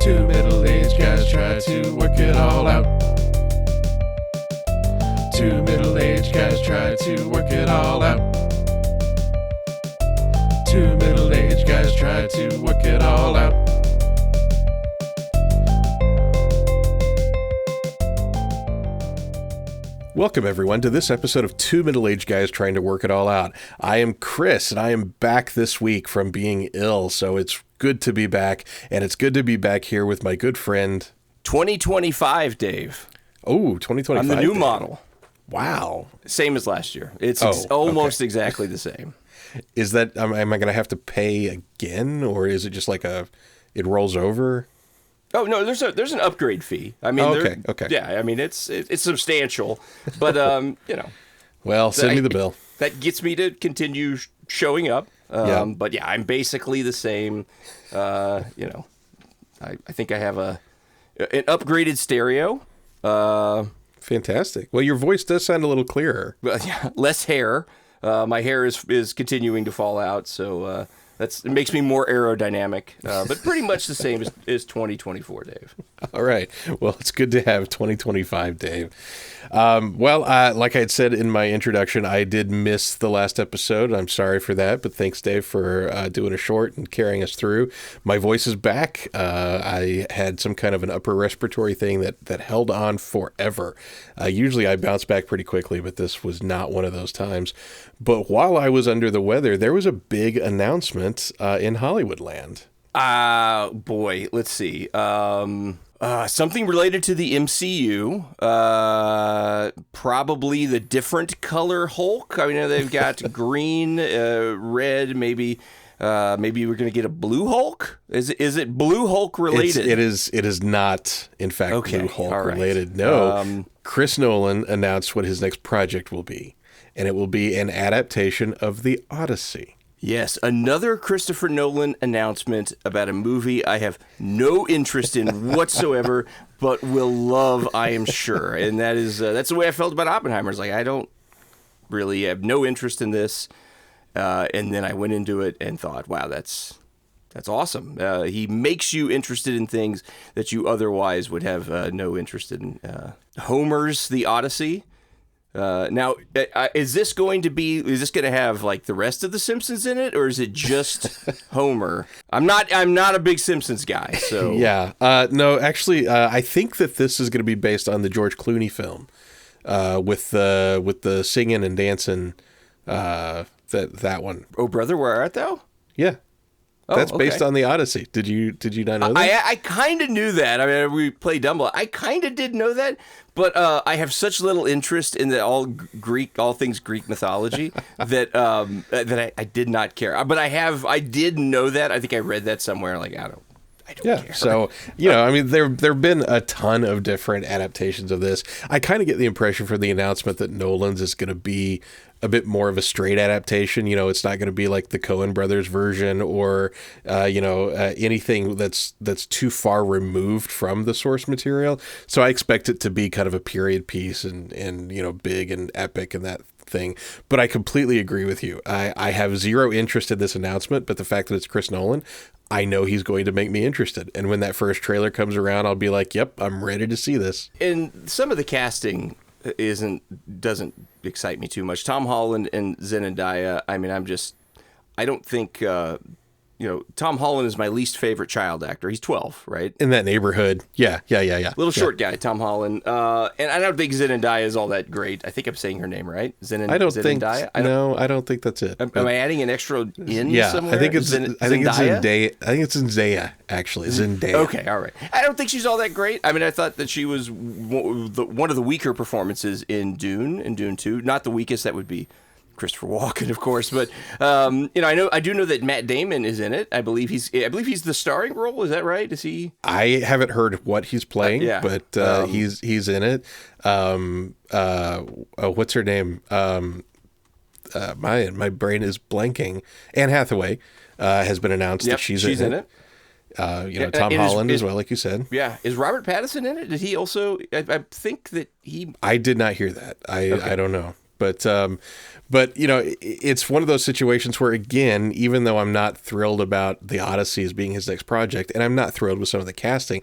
Two middle-aged guys try to work it all out. Two middle-aged guys try to work it all out. Two middle-aged guys try to work it all out. Welcome, everyone, to this episode of Two Middle-Aged Guys Trying to Work It All Out. I am Chris, and I am back this week from being ill, so it's good to be back, and it's good to be back here with my good friend... 2025, Dave. Oh, 2025. I'm the new Dave. model. Wow. Same as last year. It's almost exactly the same. Is that, am I going to have to pay again, or is it just like it rolls over? Oh no, there's an upgrade fee. I mean, okay. Yeah, I mean it's substantial, but you know. Well, send me the bill. That gets me to continue showing up. Yeah. But yeah, I'm basically the same. I think I have an upgraded stereo. Fantastic. Well, your voice does sound a little clearer. Yeah, less hair. My hair is continuing to fall out, so. It makes me more aerodynamic, but pretty much the same as 2024, Dave. All right. Well, it's good to have 2025, Dave. Like I had said in my introduction, I did miss the last episode. I'm sorry for that, but thanks, Dave, for doing a short and carrying us through. My voice is back. I had some kind of an upper respiratory thing that held on forever. Usually I bounce back pretty quickly, but this was not one of those times. But while I was under the weather, there was a big announcement in Hollywood land. Boy, let's see. Something related to the MCU. Probably the different color Hulk. I mean, they've got green, red, maybe we're going to get a blue Hulk? Is it blue Hulk related? It is not, in fact, blue Hulk related. No. Chris Nolan announced what his next project will be, and it will be an adaptation of The Odyssey. Yes, another Christopher Nolan announcement about a movie I have no interest in whatsoever, but will love, I am sure. And that's the way I felt about Oppenheimer. It's like, I don't really have no interest in this. And then I went into it and thought, wow, that's awesome. He makes you interested in things that you otherwise would have no interest in. Homer's The Odyssey. Now, is this going to have like the rest of the Simpsons in it, or is it just Homer? I'm not a big Simpsons guy, so yeah. No, actually, I think that this is going to be based on the George Clooney film, with the singing and dancing, that one. Oh, brother, where art thou? Yeah. That's based on The Odyssey. Did you not know that? I kind of knew that. I mean, we play Dumbo. I kind of did know that, but I have such little interest in all things Greek mythology that I did not care. But I did know that. I think I read that somewhere. Like, I don't care. So, I mean, there've been a ton of different adaptations of this. I kind of get the impression from the announcement that Nolan's is going to be a bit more of a straight adaptation. It's not going to be like the Coen brothers version or, anything that's too far removed from the source material. So I expect it to be kind of a period piece and big and epic and that thing. But I completely agree with you. I have zero interest in this announcement, but the fact that it's Chris Nolan, I know he's going to make me interested. And when that first trailer comes around, I'll be like, yep, I'm ready to see this. And some of the casting doesn't excite me too much. Tom Holland and Zendaya, I mean, I don't think, Tom Holland is my least favorite child actor. He's 12, right? In that neighborhood. Yeah. Little short guy, Tom Holland. And I don't think Zendaya is all that great. I think I'm saying her name right. I don't think that's it. Am I adding an extra in somewhere? I think it's Zendaya. I think it's Zendaya, actually. Zendaya. Okay, all right. I don't think she's all that great. I mean, I thought that she was one of the weaker performances in Dune 2. Not the weakest, that would be Christopher Walken, of course, but I do know that Matt Damon is in it. I believe he's the starring role. Is that right? Is he? I haven't heard what he's playing, but he's in it. What's her name? My brain is blanking. Anne Hathaway has been announced that she's in it. Tom Holland as well, like you said. Yeah. Is Robert Pattinson in it? Did he also? I think that he. I did not hear that. I don't know. But it's one of those situations where, again, even though I'm not thrilled about The Odyssey as being his next project, and I'm not thrilled with some of the casting,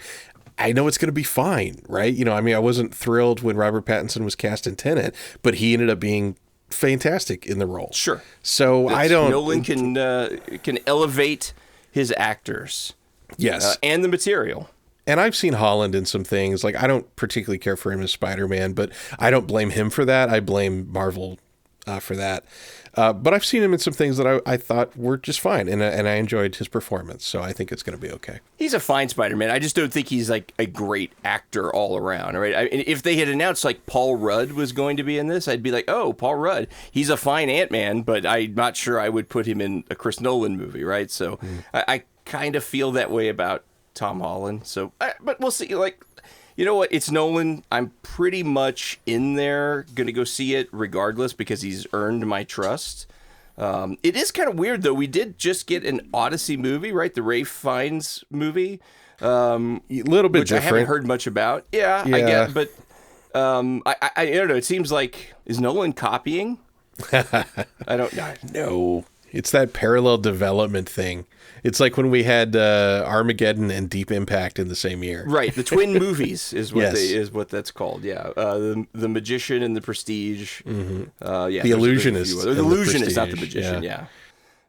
I know it's going to be fine, right? I wasn't thrilled when Robert Pattinson was cast in Tenet, but he ended up being fantastic in the role. Sure. So Nolan can elevate his actors. Yes. And the material. And I've seen Holland in some things. Like, I don't particularly care for him as Spider-Man, but I don't blame him for that. I blame Marvel for that. But I've seen him in some things that I thought were just fine, and I enjoyed his performance. So I think it's going to be okay. He's a fine Spider-Man. I just don't think he's like a great actor all around. Right? If they had announced like Paul Rudd was going to be in this, I'd be like, oh, Paul Rudd. He's a fine Ant-Man, but I'm not sure I would put him in a Chris Nolan movie, right? So I kind of feel that way about Tom Holland. So, but we'll see. Like, you know what? It's Nolan. I'm pretty much in there, going to go see it regardless because he's earned my trust. It is kind of weird, though. We did just get an Odyssey movie, right? The Ralph Fiennes movie. A little bit which different. I haven't heard much about. Yeah. I get, but I don't know. It seems like, is Nolan copying? I don't know. No. It's that parallel development thing. It's like when we had Armageddon and Deep Impact in the same year. Right, the twin movies is what Yes. is what that's called. Yeah, the Magician and the Prestige. Yeah, The Illusionist. The Illusionist, not the Magician. Yeah.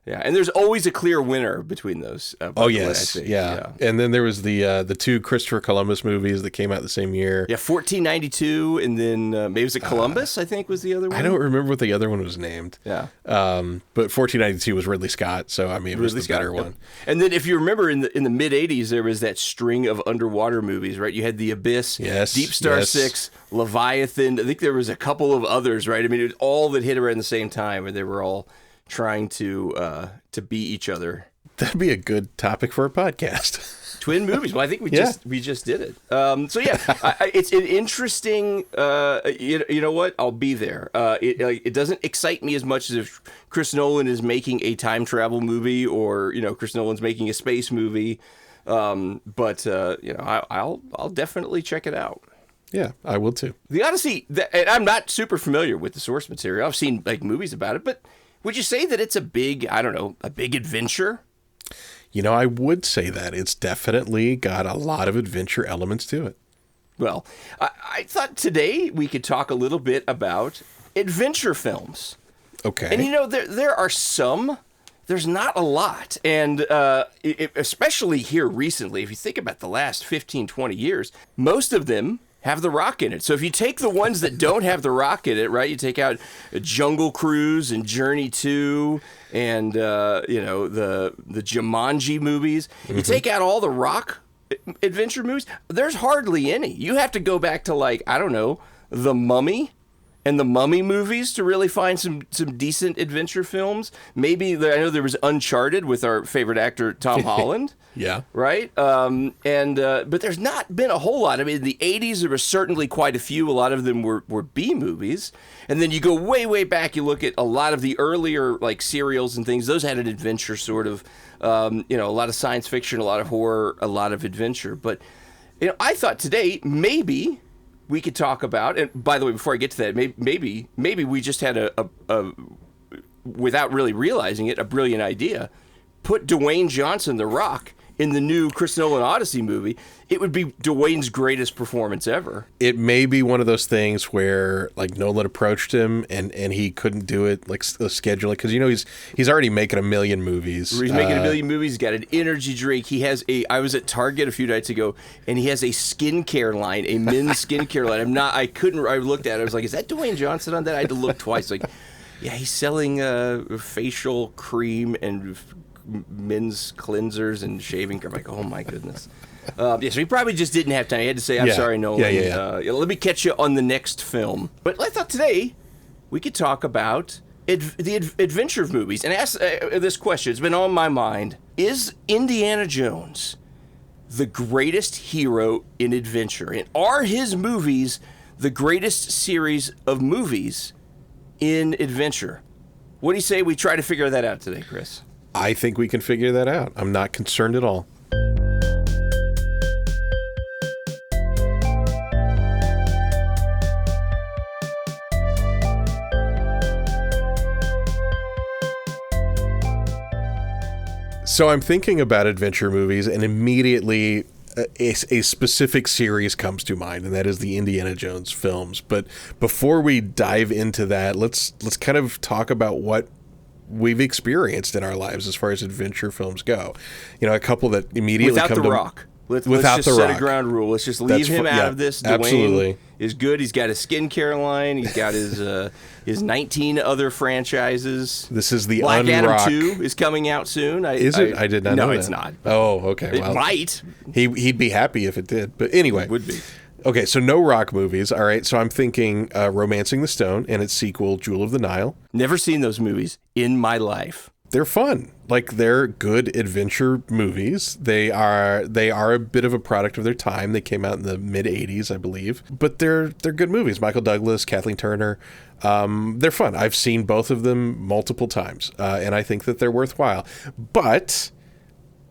Yeah, and there's always a clear winner between those. By Oh, the way, yes. I think. Yeah. And then there was the two Christopher Columbus movies that came out the same year. Yeah, 1492, and then maybe was it Columbus? I think was the other one. I don't remember what the other one was named. Yeah. But 1492 was Ridley Scott, so I mean it was the better one. And then if you remember in the mid 80s there was that string of underwater movies, right? You had The Abyss, Yes, Deep Star yes. 6, Leviathan. I think there was a couple of others, right? I mean, it was all that hit around the same time, and they were all trying to beat each other. That'd be a good topic for a podcast. Twin movies. Well, I think we just did it. So yeah, it's an interesting. You know what? I'll be there. It doesn't excite me as much as if Chris Nolan is making a time travel movie, or Chris Nolan's making a space movie. But I'll definitely check it out. Yeah, I will too. The Odyssey. And I'm not super familiar with the source material. I've seen like movies about it, but would you say that it's a big adventure? I would say that it's definitely got a lot of adventure elements to it. Well, I thought today we could talk a little bit about adventure films. Okay. And there are some. There's not a lot. And especially here recently, if you think about the last 15, 20 years, most of them have The Rock in it. So if you take the ones that don't have The Rock in it, right, you take out Jungle Cruise and Journey 2 and, the Jumanji movies, you take out all the Rock adventure movies, there's hardly any. You have to go back to, like, I don't know, The Mummy and the Mummy movies to really find some decent adventure films. Maybe, I know there was Uncharted with our favorite actor, Tom Holland. Yeah. Right? But there's not been a whole lot. I mean, in the 80s, there were certainly quite a few. A lot of them were B movies. And then you go way, way back, you look at a lot of the earlier, like, serials and things. Those had an adventure sort of, a lot of science fiction, a lot of horror, a lot of adventure. But, I thought today, maybe we could talk about, and by the way, before I get to that, maybe we just had a without really realizing it, a brilliant idea. Put Dwayne Johnson, The Rock, in the new Chris Nolan Odyssey movie. It would be Dwayne's greatest performance ever. It may be one of those things where, like, Nolan approached him and he couldn't do it, like, scheduling, because he's already making a million movies. He's making a million movies. He's got an energy drink. He has I was at Target a few nights ago, and he has a skincare line, a men's skincare line. I looked at it. I was like, is that Dwayne Johnson on that? I had to look twice. Like, yeah, he's selling facial cream and men's cleansers and shaving cream. I'm like, oh my goodness. So he probably just didn't have time. He had to say, I'm sorry, Nolan. Yeah. Let me catch you on the next film. But I thought today we could talk about the adventure movies and ask this question. It's been on my mind. Is Indiana Jones the greatest hero in adventure? And are his movies the greatest series of movies in adventure? What do you say we try to figure that out today, Chris? I think we can figure that out. I'm not concerned at all. So I'm thinking about adventure movies, and immediately a specific series comes to mind, and that is the Indiana Jones films. But before we dive into that, let's kind of talk about what we've experienced in our lives as far as adventure films go. You know, a couple that immediately without come the to Rock. Let's without just the set Rock. a ground rule. Let's just leave him out of this. Dwayne absolutely is good. He's got his skincare line. He's got his 19 other franchises. This is the Black Unrock. Adam 2 is coming out soon. Is it? I did not know No, that. it's not. Oh, okay. It might. He'd be happy if it did. But anyway. It would be. Okay, so no Rock movies. All right, so I'm thinking Romancing the Stone and its sequel, Jewel of the Nile. Never seen those movies in my life. They're fun. Like, they're good adventure movies. They are a bit of a product of their time. They came out in the mid 80s, I believe. But they're good movies. Michael Douglas, Kathleen Turner. They're fun. I've seen both of them multiple times, and I think that they're worthwhile. But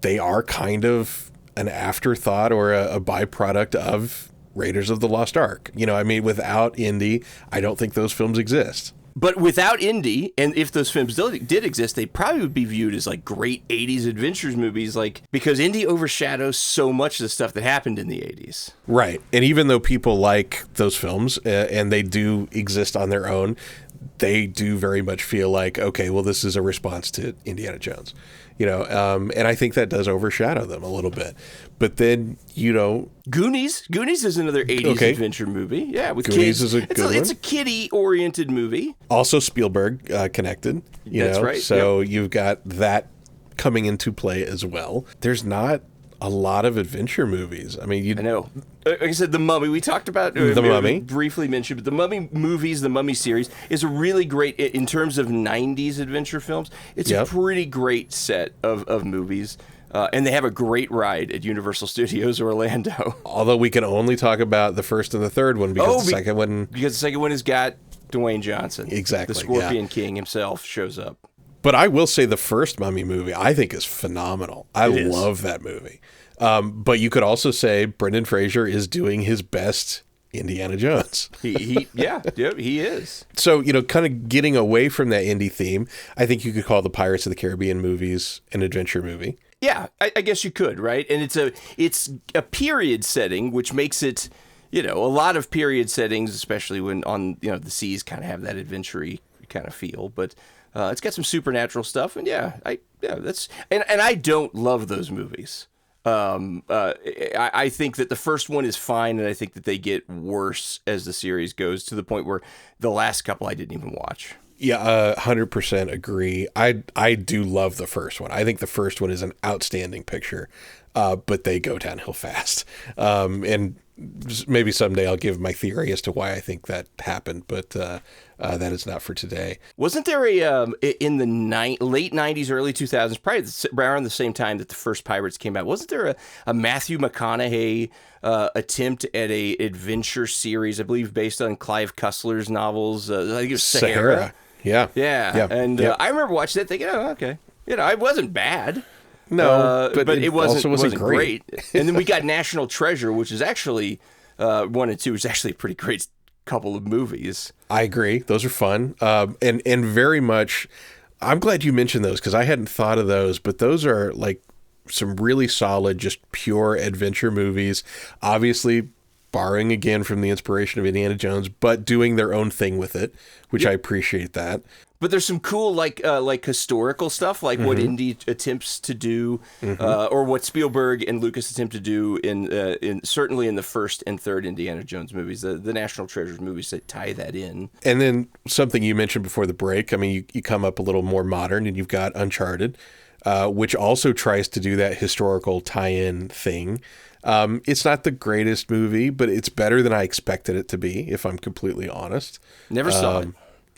they are kind of an afterthought or a byproduct of Raiders of the Lost Ark. You know, I mean, without Indy, I don't think those films exist. But without Indy, and if those films did exist, they probably would be viewed as like great 80s adventures movies, like because Indy overshadows so much of the stuff that happened in the 80s. Right. And even though people like those films and they do exist on their own, they do very much feel like, okay, well, this is a response to Indiana Jones. You know, and I think that does overshadow them a little bit. But then, you know... Goonies is another 80s adventure movie. Yeah, with Goonies kids. Is a good one. It's a kiddie-oriented movie. Also Spielberg connected. That's right. So you've got that coming into play as well. There's not a lot of adventure movies. I mean, I know. Like I said, The Mummy, we talked about... The Mummy. Briefly mentioned, but The Mummy movies, The Mummy series, is a really great, in terms of 90s adventure films, it's a pretty great set of movies. And they have a great ride at Universal Studios Orlando. Although we can only talk about the first and the third one because the second one... Because the second one has got Dwayne Johnson. Exactly. The Scorpion King himself shows up. But I will say the first Mummy movie I think is phenomenal. I love that movie. But you could also say Brendan Fraser is doing his best Indiana Jones. he is. So, you know, kind of getting away from that indie theme, I think you could call the Pirates of the Caribbean movies an adventure movie. Yeah, I guess you could, right? And it's a period setting, which makes it, you know, a lot of period settings, especially when on, you know, the seas kind of have that adventure-y kind of feel, but it's got some supernatural stuff, and that's and I don't love those movies. I think that the first one is fine, and I think that they get worse as the series goes to the point where the last couple I didn't even watch. Yeah, 100% agree. I do love the first one. I think the first one is an outstanding picture, but they go downhill fast. And maybe someday I'll give my theory as to why I think that happened, but that is not for today. Wasn't there in the late 90s, early 2000s, probably around the same time that the first Pirates came out, wasn't there a Matthew McConaughey attempt at a adventure series, I believe based on Clive Cussler's novels? I think it was Sahara. Yeah. And I remember watching that thinking, oh, okay. You know, it wasn't bad. No, but it wasn't great. And then we got National Treasure, which is actually 1 and 2 is actually a pretty great couple of movies. I agree; those are fun, and very much. I'm glad you mentioned those because I hadn't thought of those, but those are like some really solid, just pure adventure movies. Obviously, borrowing again from the inspiration of Indiana Jones, but doing their own thing with it, which I appreciate that. But there's some cool like historical stuff, like what Indy attempts to do, or what Spielberg and Lucas attempt to do in certainly in the first and third Indiana Jones movies, the National Treasures movies that tie that in. And then something you mentioned before the break. I mean, you come up a little more modern, and you've got Uncharted, which also tries to do that historical tie-in thing. It's not the greatest movie, but it's better than I expected it to be, if I'm completely honest. Never saw it.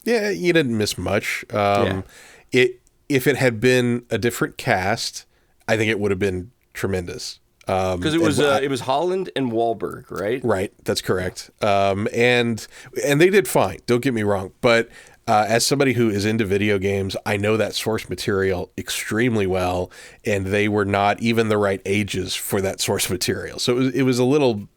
Yeah, you didn't miss much. If it had been a different cast, I think it would have been tremendous. Because it was Holland and Wahlberg, right? Right, that's correct. And they did fine. Don't get me wrong, but as somebody who is into video games, I know that source material extremely well, and they were not even the right ages for that source material. So it was a little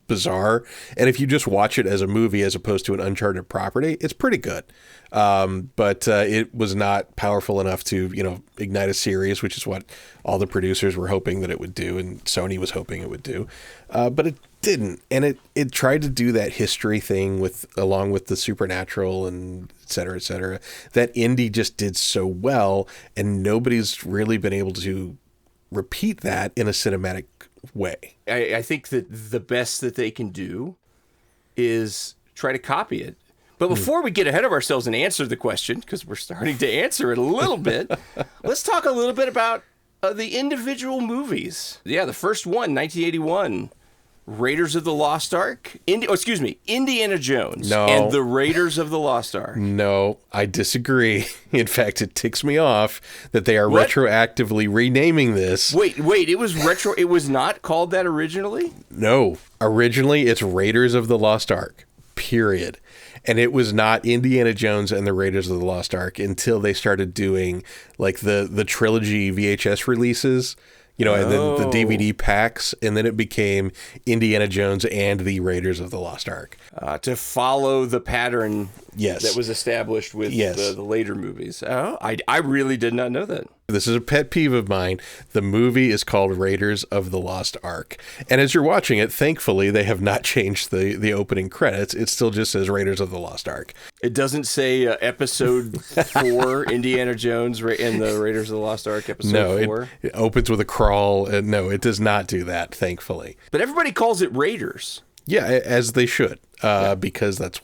bizarre. And if you just watch it as a movie as opposed to an Uncharted property, it's pretty good. But it was not powerful enough to, ignite a series, which is what all the producers were hoping that it would do, and Sony was hoping it would do. But it didn't. And it tried to do that history thing along with the supernatural and et cetera, that indie just did so well, and nobody's really been able to repeat that in a cinematic way. I think that the best that they can do is try to copy it. But before we get ahead of ourselves and answer the question, because we're starting to answer it a little bit, let's talk a little bit about the individual movies. Yeah, the first one, 1981, Raiders of the Lost Ark. Indiana Jones and the Raiders of the Lost Ark. No, I disagree. In fact, it ticks me off that they are retroactively renaming this. Wait, it was retro. It was not called that originally? No, originally it's Raiders of the Lost Ark, period. And it was not Indiana Jones and the Raiders of the Lost Ark until they started doing like the trilogy VHS releases, and then the DVD packs, and then it became Indiana Jones and the Raiders of the Lost Ark. To follow the pattern yes. that was established with the later movies. Oh, I really did not know that. This is a pet peeve of mine. The movie is called Raiders of the Lost Ark. And as you're watching it, thankfully, they have not changed the opening credits. It still just says Raiders of the Lost Ark. It doesn't say episode 4, Indiana Jones in the Raiders of the Lost Ark episode 4? It opens with a crawl. No, it does not do that, thankfully. But everybody calls it Raiders. Yeah, as they should, because that's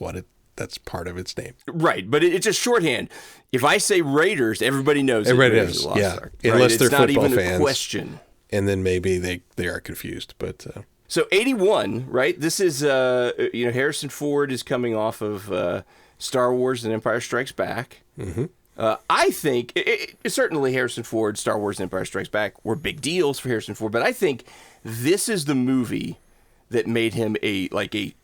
part of its name. Right, but it's just shorthand. If I say Raiders, everybody knows. Everybody knows, Ark, right? Unless they're football fans. It's not even a question. And then maybe they are confused, but... So 81, right? This is, Harrison Ford is coming off of Star Wars and Empire Strikes Back. Mm-hmm. I think, certainly Harrison Ford, Star Wars and Empire Strikes Back were big deals for Harrison Ford, but I think this is the movie that made him a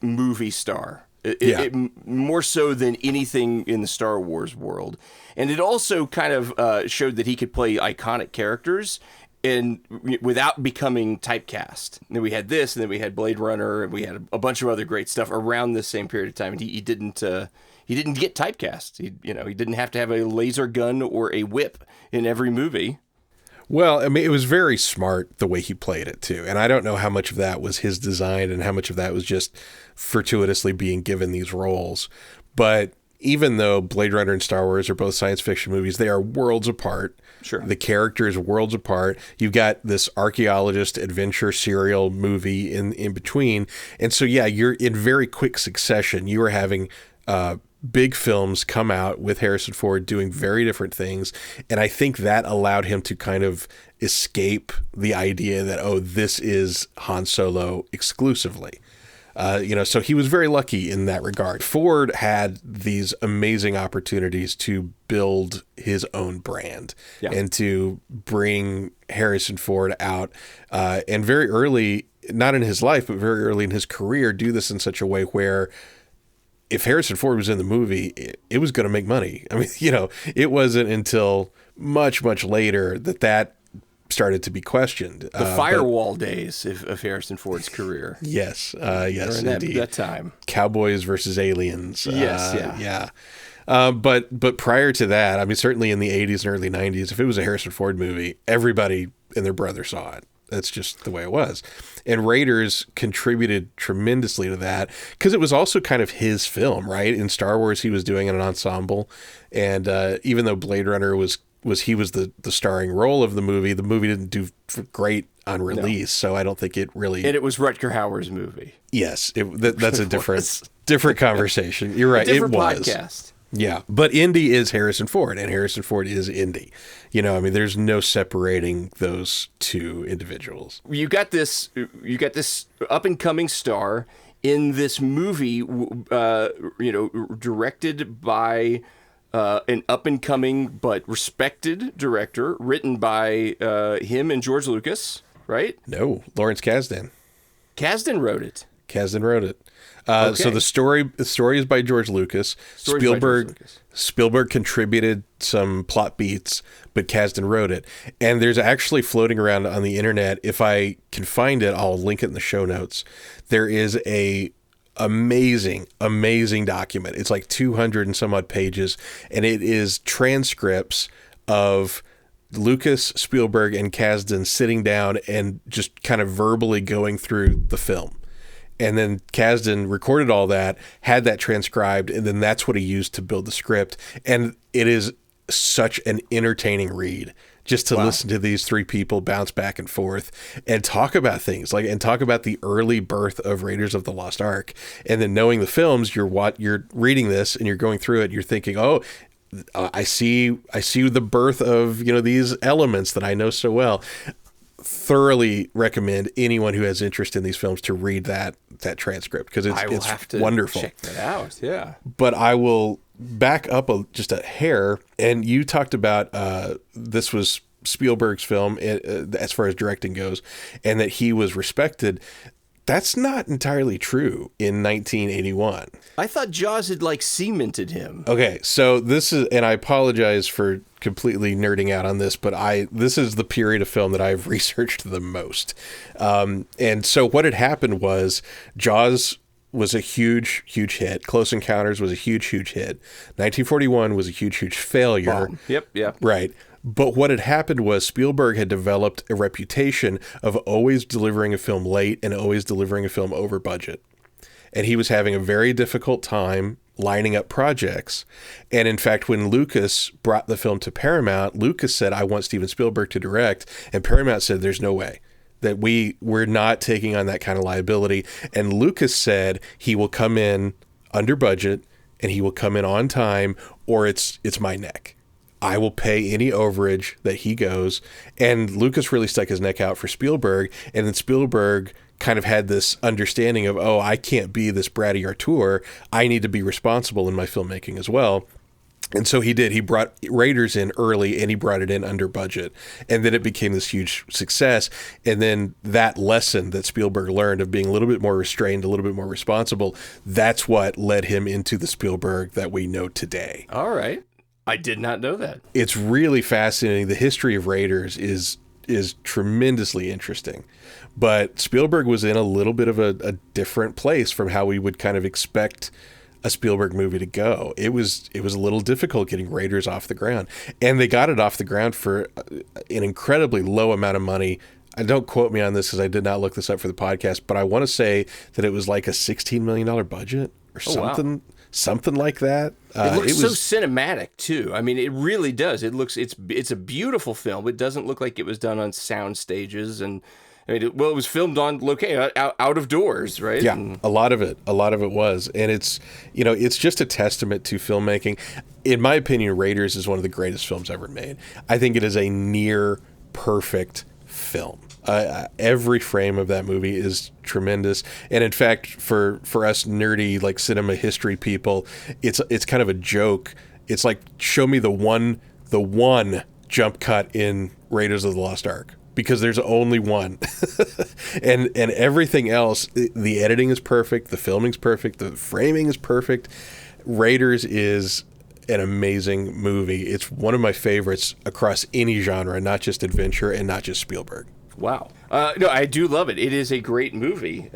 movie star. It, more so than anything in the Star Wars world. And it also kind of showed that he could play iconic characters and without becoming typecast. And then we had this, and then we had Blade Runner, and we had a bunch of other great stuff around this same period of time. And he didn't get typecast. He didn't have to have a laser gun or a whip in every movie. Well, I mean, it was very smart the way he played it, too. And I don't know how much of that was his design and how much of that was just fortuitously being given these roles. But even though Blade Runner and Star Wars are both science fiction movies, they are worlds apart. Sure. The characters are worlds apart. You've got this archaeologist adventure serial movie in between. And so, yeah, you're in very quick succession. You are having big films come out with Harrison Ford doing very different things. And I think that allowed him to kind of escape the idea that, this is Han Solo exclusively. So he was very lucky in that regard. Ford had these amazing opportunities to build his own brand and to bring Harrison Ford out. And very early, not in his life, but very early in his career, do this in such a way where if Harrison Ford was in the movie, it was going to make money. I mean, it wasn't until much, much later that started to be questioned. The firewall days of Harrison Ford's career. Yes, indeed. That time. Cowboys versus aliens. Yes, But prior to that, I mean, certainly in the 80s and early 90s, if it was a Harrison Ford movie, everybody and their brother saw it. That's just the way it was. And Raiders contributed tremendously to that because it was also kind of his film, right? In Star Wars, he was doing an ensemble. And even though Blade Runner was the starring role of the movie didn't do great on release. So I don't think it really... And it was Rutger Hauer's movie. Yes, that's a different conversation. You're right. Different it was. Podcast. Yeah, but Indy is Harrison Ford, and Harrison Ford is Indy. There's no separating those two individuals. You got this up and coming star in this movie, directed by an up and coming but respected director, written by him and George Lucas, right? No, Lawrence Kasdan. Kasdan wrote it. Kasdan wrote it. So Okay. the story is by George Lucas. Story's by George Lucas. Spielberg contributed some plot beats, but Kasdan wrote it. And there's actually floating around on the internet, if I can find it, I'll link it in the show notes. There is a amazing document. It's like 200 and some odd pages, and it is transcripts of Lucas, Spielberg, and Kasdan sitting down and just kind of verbally going through the film. And then Kasdan recorded all that, had that transcribed, and then that's what he used to build the script. And it is such an entertaining read just to listen to these three people bounce back and forth and talk about things, like, and talk about the early birth of Raiders of the Lost Ark. And then knowing the films, you're reading this and you're going through it, and you're thinking, oh, I see the birth of, these elements that I know so well. Thoroughly recommend anyone who has interest in these films to read that transcript, because it's have to wonderful. Check that out. Yeah. But I will back up just a hair, and you talked about this was Spielberg's film as far as directing goes, and that he was respected. That's not entirely true in 1981. I thought Jaws had cemented him. Okay, so this is, and I apologize for completely nerding out on this, but this is the period of film that I've researched the most. And so what had happened was Jaws was a huge hit. Close Encounters was a huge hit. 1941 was a huge failure. Bomb. Yep. Right. But what had happened was Spielberg had developed a reputation of always delivering a film late and always delivering a film over budget. And he was having a very difficult time lining up projects. And in fact, when Lucas brought the film to Paramount, Lucas said, I want Steven Spielberg to direct. And Paramount said, there's no way that we're not taking on that kind of liability. And Lucas said he will come in under budget and he will come in on time, or it's my neck. I will pay any overage that he goes. And Lucas really stuck his neck out for Spielberg. And then Spielberg kind of had this understanding of, oh, I can't be this bratty auteur. I need to be responsible in my filmmaking as well. And so he did. He brought Raiders in early, and he brought it in under budget. And then it became this huge success. And then that lesson that Spielberg learned of being a little bit more restrained, a little bit more responsible, that's what led him into the Spielberg that we know today. All right. I did not know that. It's really fascinating. The history of Raiders is tremendously interesting. But Spielberg was in a little bit of a different place from how we would kind of expect a Spielberg movie to go. It was a little difficult getting Raiders off the ground. And they got it off the ground for an incredibly low amount of money. Don't quote me on this because I did not look this up for the podcast, but I want to say that it was like a $16 million budget or something. Wow. Something like that. It looks so cinematic too. I mean, it really does. It's a beautiful film. It doesn't look like it was done on sound stages, and I mean, it was filmed on location, out of doors, right? Yeah, a lot of it was, and it's just a testament to filmmaking. In my opinion, Raiders is one of the greatest films ever made. I think it is a near perfect film. Every frame of that movie is tremendous, and in fact, for us nerdy cinema history people, it's kind of a joke. It's like, show me the one jump cut in Raiders of the Lost Ark, because there's only one, and everything else, the editing is perfect, the filming's perfect, the framing is perfect. Raiders is an amazing movie. It's one of my favorites across any genre, not just adventure and not just Spielberg. Wow. No, I do love it. It is a great movie.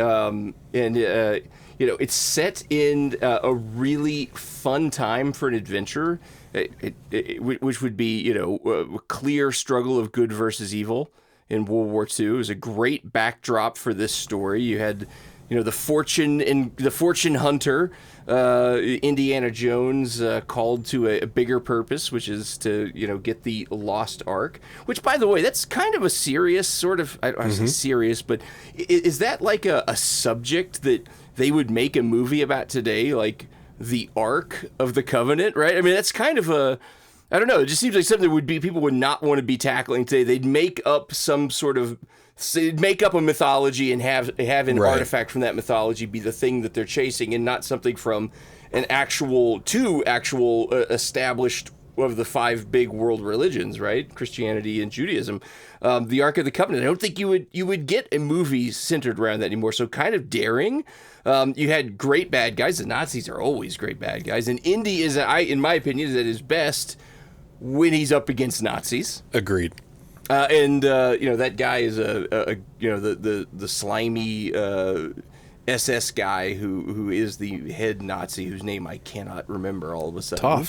It's set in a really fun time for an adventure, which would be, a clear struggle of good versus evil in World War II. It was a great backdrop for this story. You had, the fortune hunter, Indiana Jones, called to a bigger purpose, which is to, get the lost Ark, which, by the way, that's kind of a serious sort of, I don't say serious, but is that like a subject that they would make a movie about today, like the Ark of the Covenant, right? I mean, that's kind of I don't know, it just seems like something people would not want to be tackling today. They'd make up make up a mythology and have an artifact from that mythology be the thing that they're chasing, and not something from an actual established of the 5 big world religions, right? Christianity and Judaism. The Ark of the Covenant. I don't think you would get a movie centered around that anymore. So kind of daring. You had great bad guys. The Nazis are always great bad guys, and Indy in my opinion, is at his best when he's up against Nazis. Agreed. And that guy is the slimy SS guy who is the head Nazi, whose name I cannot remember all of a sudden.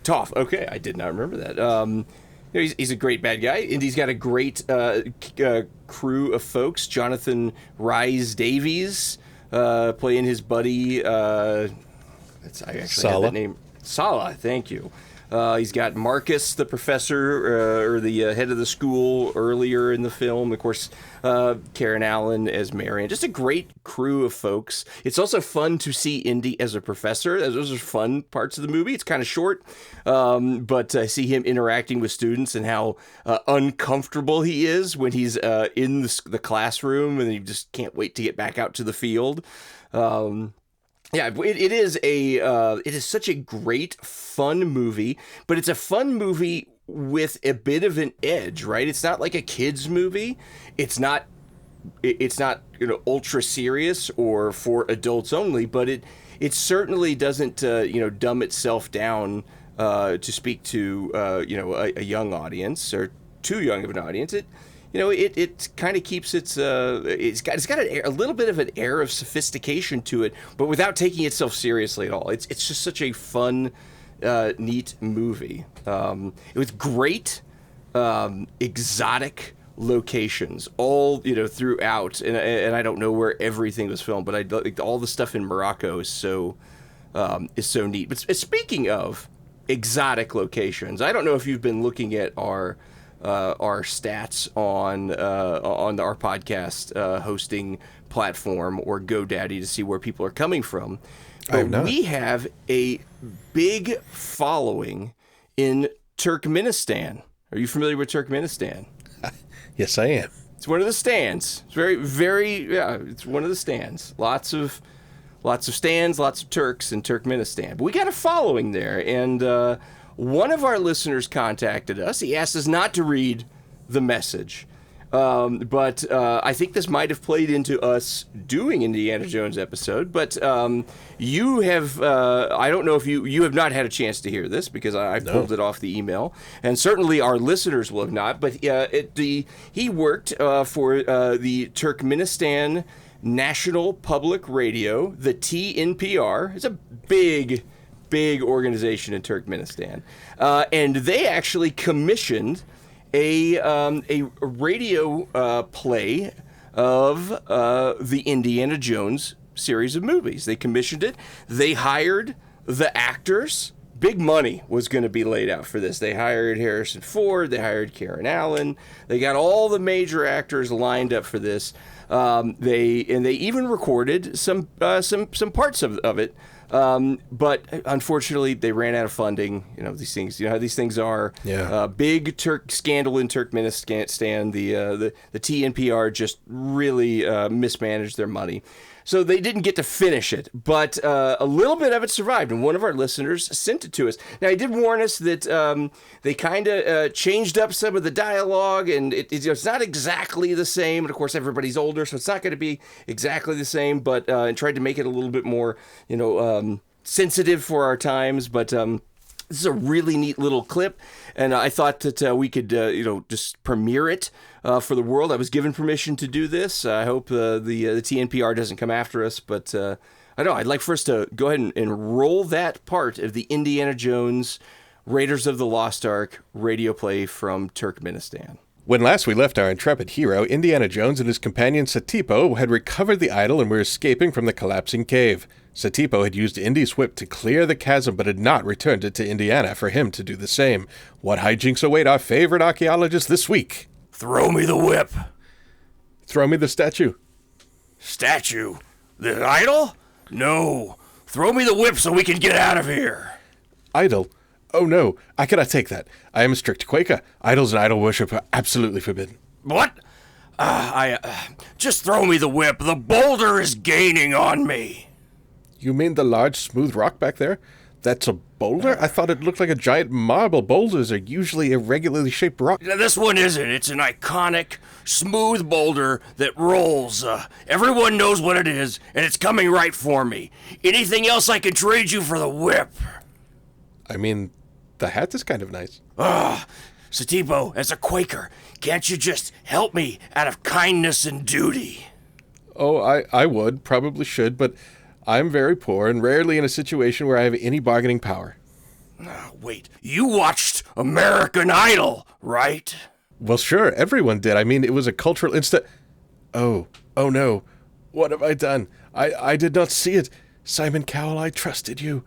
Toph. Okay, I did not remember that. He's a great bad guy, and he's got a great crew of folks. Jonathan Rhys Davies playing his buddy. I actually Sala. had that name. Sala. Thank you. He's got Marcus, the professor, or the head of the school earlier in the film. Of course, Karen Allen as Marion. Just a great crew of folks. It's also fun to see Indy as a professor. Those are fun parts of the movie. It's kind of short, but I see him interacting with students and how uncomfortable he is when he's in the classroom, and he just can't wait to get back out to the field. Yeah, it is such a great, fun movie, but it's a fun movie with a bit of an edge, right? It's not like a kid's movie. It's not ultra serious or for adults only, but it certainly doesn't dumb itself down to speak to a young audience or too young of an audience. It kind of keeps it's got a little bit of an air of sophistication to it, but without taking itself seriously at all. It's just such a fun, neat movie. With great, exotic locations all throughout, and I don't know where everything was filmed, but all the stuff in Morocco is so neat. But speaking of exotic locations, I don't know if you've been looking at our stats on our podcast hosting platform or GoDaddy to see where people are coming from. But we have a big following in Turkmenistan. Are you familiar with Turkmenistan? Yes, I am. It's one of the stands. It's very, very, it's one of the stands. Lots of stands, lots of Turks in Turkmenistan. But we got a following there, and one of our listeners contacted us. He asked us not to read the message. But I think this might have played into us doing Indiana Jones episode. But you have, I don't know if you have not had a chance to hear this because I pulled it off the email. And certainly our listeners will have not. But he worked for the Turkmenistan National Public Radio, the TNPR. It's a big organization in Turkmenistan, and they actually commissioned a radio play of the Indiana Jones series of movies. They commissioned it. They hired the actors. Big money was going to be laid out for this. They hired Harrison Ford. They hired Karen Allen. They got all the major actors lined up for this. They even recorded some parts of it. But unfortunately, they ran out of funding. These things. You know how these things are. Yeah. Big scandal in Turkmenistan. The TNPR just really mismanaged their money. So they didn't get to finish it, but a little bit of it survived, and one of our listeners sent it to us. Now, he did warn us that they kind of changed up some of the dialogue, and it's not exactly the same. And, of course, everybody's older, so it's not going to be exactly the same, but and tried to make it a little bit more, sensitive for our times. But this is a really neat little clip, and I thought that we could, just premiere it for the world. I was given permission to do this. I hope the TNPR doesn't come after us, but I know I'd like for us to go ahead and roll that part of the Indiana Jones Raiders of the Lost Ark radio play from Turkmenistan. When last we left our intrepid hero, Indiana Jones and his companion Satipo had recovered the idol and were escaping from the collapsing cave. Satipo had used Indy's whip to clear the chasm, but had not returned it to Indiana for him to do the same. What hijinks await our favorite archaeologist this week? Throw me the whip. Throw me the statue. Statue? The idol? No. Throw me the whip so we can get out of here. Idol? Oh no, I cannot take that. I am a strict Quaker. Idols and idol worship are absolutely forbidden. What? Just throw me the whip. The boulder is gaining on me. You mean the large, smooth rock back there? That's a boulder? I thought it looked like a giant marble. Boulders are usually irregularly shaped rock. Now, this one isn't. It's an iconic, smooth boulder that rolls. Everyone knows what it is, and it's coming right for me. Anything else I can trade you for the whip? I mean, the hat is kind of nice. Satipo, as a Quaker, can't you just help me out of kindness and duty? Oh, I would, probably should, but I'm very poor and rarely in a situation where I have any bargaining power. Wait, you watched American Idol, right? Well, sure, everyone did. I mean, it was a cultural Oh no. What have I done? I did not see it. Simon Cowell, I trusted you.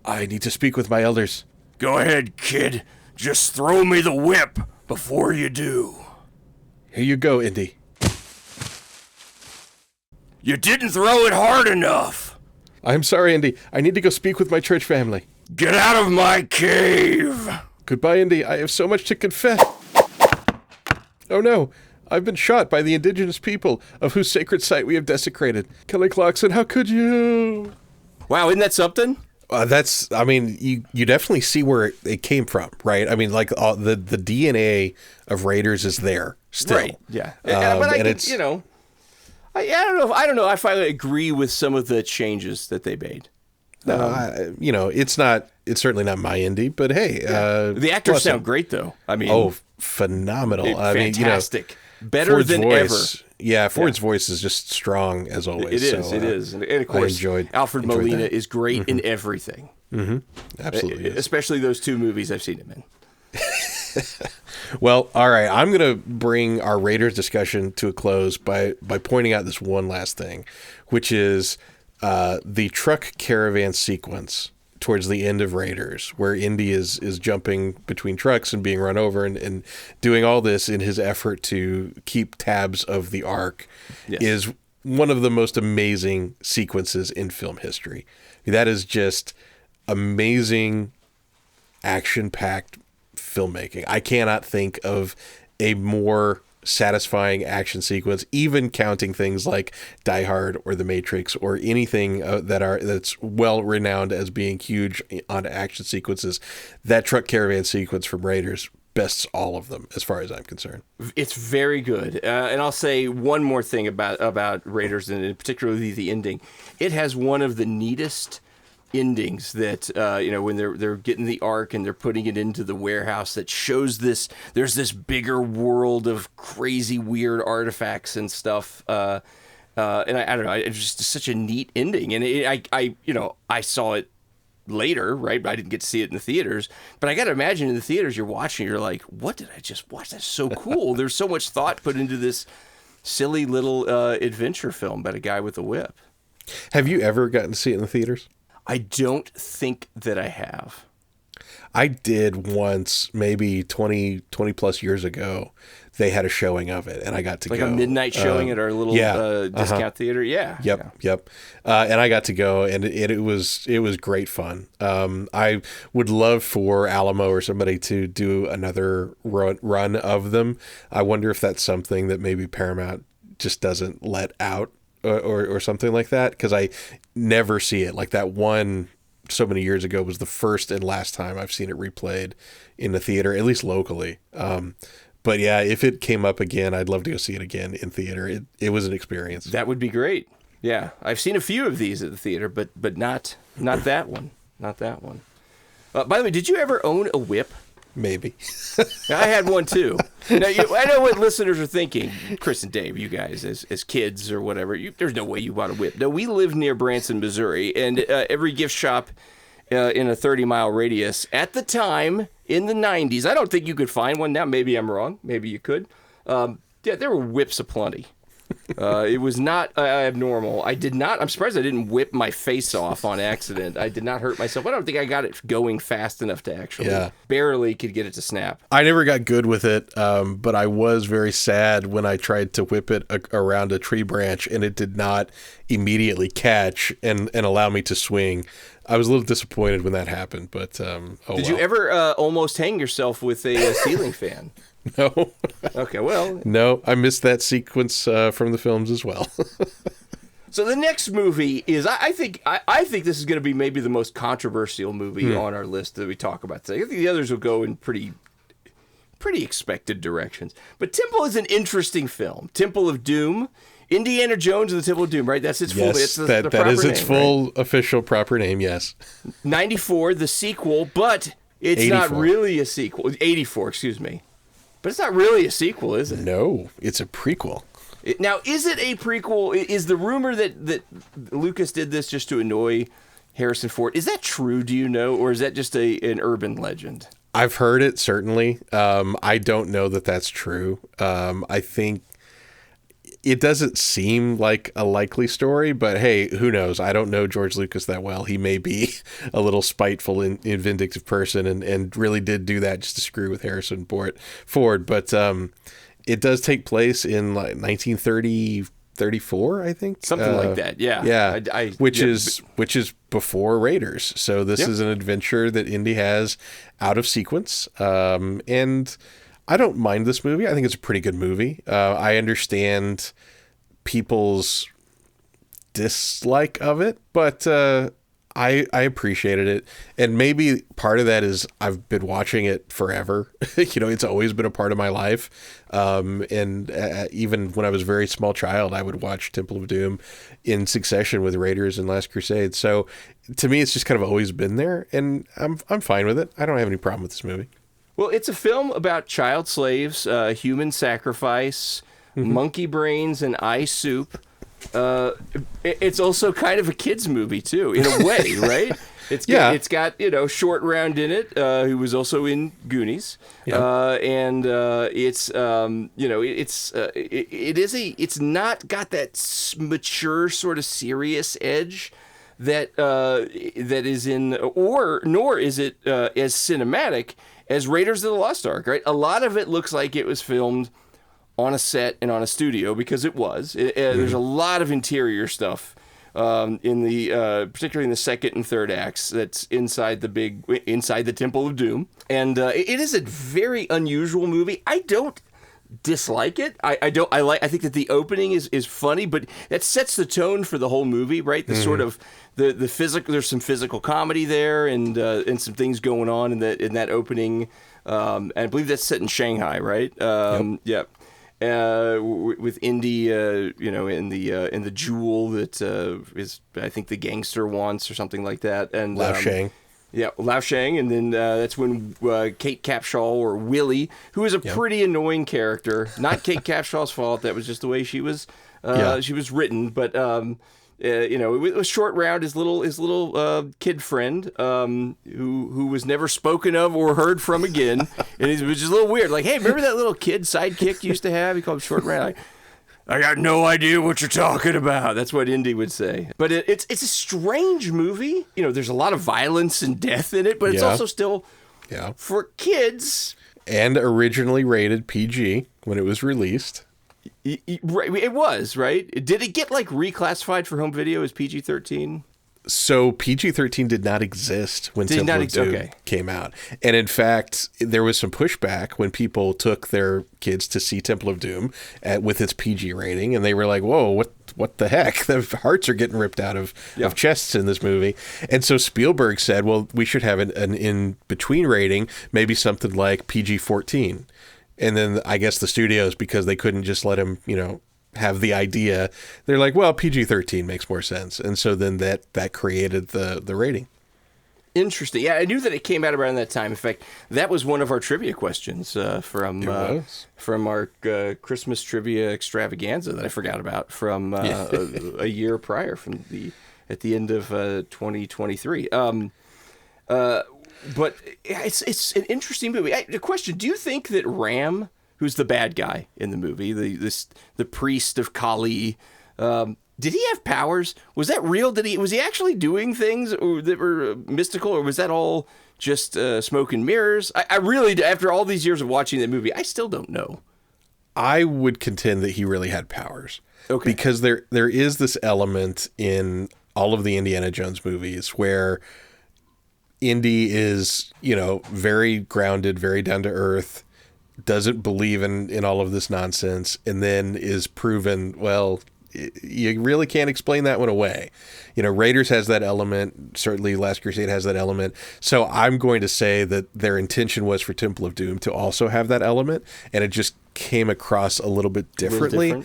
I need to speak with my elders. Go ahead, kid. Just throw me the whip before you do. Here you go, Indy. You didn't throw it hard enough. I'm sorry, Indy. I need to go speak with my church family. Get out of my cave! Goodbye, Indy. I have so much to confess. Oh no. I've been shot by the indigenous people of whose sacred site we have desecrated. Kelly Clarkson, how could you? Wow, isn't that something? You definitely see where it came from, right? I mean, like the DNA of Raiders is there still. Right, yeah. But I don't know. I finally agree with some of the changes that they made. It's certainly not my Indy, but hey. The actors sound great, though. I mean, phenomenal. Fantastic. Better Ford's than voice, ever. Yeah, Ford's voice is just strong as always. It is. And of course, Alfred Molina that. is great in everything. Mm-hmm. Absolutely. Especially those two movies I've seen him in. Well, all right. I'm going to bring our Raiders discussion to a close by pointing out this one last thing, which is the truck caravan sequence towards the end of Raiders, where Indy is jumping between trucks and being run over and doing all this in his effort to keep tabs of the Ark, is one of the most amazing sequences in film history. That is just amazing, action-packed filmmaking. I cannot think of a more satisfying action sequence, even counting things like Die Hard or The Matrix or anything that's well renowned as being huge on action sequences. That truck caravan sequence from Raiders bests all of them, as far as I'm concerned. It's very good, and I'll say one more thing about Raiders, and particularly the ending. It has one of the neatest endings that when they're getting the Ark and they're putting it into the warehouse, that shows there's this bigger world of crazy weird artifacts and stuff, and I don't know, it's just such a neat ending. And I saw it later, right? I didn't get to see it in the theaters, but I got to imagine in the theaters you're watching, you're like, what did I just watch? That's so cool. There's so much thought put into this silly little adventure film about a guy with a whip. Have you ever gotten to see it in the theaters? I don't think that I have. I did once, maybe 20 plus years ago. They had a showing of it, and I got to go. Like a midnight showing at our little discount theater? Yeah. Yep. And I got to go, and it was great fun. I would love for Alamo or somebody to do another run of them. I wonder if that's something that maybe Paramount just doesn't let out. Or something like that, because I never see it. Like that one so many years ago was the first and last time I've seen it replayed in the theater, at least locally. But yeah, if it came up again, I'd love to go see it again in theater. It was an experience. That would be great. Yeah, I've seen a few of these at the theater, but not that one. Not that one. By the way, did you ever own a whip? Maybe. I had one too. Now, I know what listeners are thinking. Chris and Dave, you guys, as kids or whatever, there's no way you bought a whip. No, we lived near Branson, Missouri, and every gift shop in a 30-mile radius at the time in the 90s, I don't think you could find one now. Maybe I'm wrong. Maybe you could. There were whips aplenty. It was not abnormal. I'm surprised I didn't whip my face off on accident. I did not hurt myself. I don't think I got it going fast enough to actually barely could get it to snap. I never got good with it, but I was very sad when I tried to whip it around a tree branch and it did not immediately catch and allow me to swing. I was a little disappointed when that happened, but Did you ever almost hang yourself with a ceiling fan? No. Okay, well. No, I missed that sequence from the films as well. So the next movie is, I think this is going to be maybe the most controversial movie on our list that we talk about today. I think the others will go in pretty expected directions. But Temple is an interesting film. Temple of Doom, Indiana Jones and the Temple of Doom, right? That's its full. Yes, It's the that proper is its name, full right? official proper name. Yes. 94, the sequel, but it's 84. not really a sequel. 84, excuse me. But it's not really a sequel, is it? No, it's a prequel. Now, is it a prequel? Is the rumor that Lucas did this just to annoy Harrison Ford, is that true, do you know? Or is that just an urban legend? I've heard it, certainly. I don't know that that's true. I think it doesn't seem like a likely story, but hey, who knows? I don't know George Lucas that well. He may be a little spiteful and vindictive person and really did do that just to screw with Harrison Ford. But it does take place in like 1934, I think. Something like that, yeah. Yeah, which is before Raiders. So this is an adventure that Indy has out of sequence. And I don't mind this movie. I think it's a pretty good movie. I understand people's dislike of it, but I appreciated it. And maybe part of that is I've been watching it forever. It's always been a part of my life. And even when I was a very small child, I would watch Temple of Doom in succession with Raiders and Last Crusade. So to me, it's just kind of always been there, and I'm fine with it. I don't have any problem with this movie. Well, it's a film about child slaves, human sacrifice, monkey brains, and eye soup. It's also kind of a kid's movie too, in a way, right? It's got Short Round in it, who was also in Goonies, and it's not got that mature sort of serious edge that is in, nor is it as cinematic as Raiders of the Lost Ark, right? A lot of it looks like it was filmed on a set and on a studio, because it was. There's a lot of interior stuff in the particularly in the second and third acts that's inside the Temple of Doom, and it is a very unusual movie. I don't dislike it. I think that the opening is funny, but that sets the tone for the whole movie, right? The sort of the physical. There's some physical comedy there, and some things going on in that opening. And I believe that's set in Shanghai, right? Yep. With Indy, in the jewel that is, I think, the gangster wants or something like that, and Lao Shang. Yeah, Lao Shang, and then that's when Kate Capshaw, or Willie, who is a pretty annoying character. Not Kate Capshaw's fault. That was just the way she was. She was written, but it was Short Round, his little kid friend, who was never spoken of or heard from again, and it was just a little weird. Like, hey, remember that little kid sidekick you used to have? He called him Short Round. I got no idea what you're talking about. That's what Indy would say. But it's a strange movie. There's a lot of violence and death in it, but it's also still for kids. And originally rated PG when it was released. It was, right? Did it get reclassified for home video as PG-13? So PG-13 did not exist when Temple of Doom came out. And in fact, there was some pushback when people took their kids to see Temple of Doom with its PG rating. And they were like, whoa, what the heck? The hearts are getting ripped out of chests in this movie. And so Spielberg said, well, we should have an in-between rating, maybe something like PG-14. And then I guess the studios, because they couldn't just let him, have the idea, they're like, well, PG-13 makes more sense. And so then that created the rating. Interesting. Yeah, I knew that it came out around that time. In fact, that was one of our trivia questions from our Christmas trivia extravaganza that I forgot about from a year prior, at the end of 2023. But it's an interesting movie. The question: do you think that Ram, who's the bad guy in the movie, the priest of Kali, did he have powers? Was that real? Was he actually doing things that were mystical, or was that all just smoke and mirrors? I really, after all these years of watching that movie, I still don't know. I would contend that he really had powers. Okay. Because there is this element in all of the Indiana Jones movies where Indy is, very grounded, very down to earth, doesn't believe in all of this nonsense, and then is proven, well, you really can't explain that one away. Raiders has that element. Certainly Last Crusade has that element. So I'm going to say that their intention was for Temple of Doom to also have that element, and it just came across a little bit differently.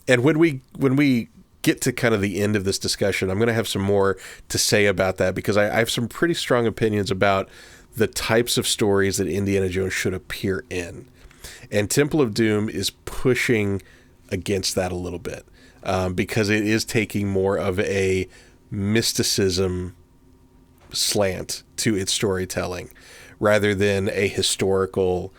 And when we get to kind of the end of this discussion, I'm going to have some more to say about that, because I have some pretty strong opinions about the types of stories that Indiana Jones should appear in. And Temple of Doom is pushing against that a little bit, because it is taking more of a mysticism slant to its storytelling rather than a historical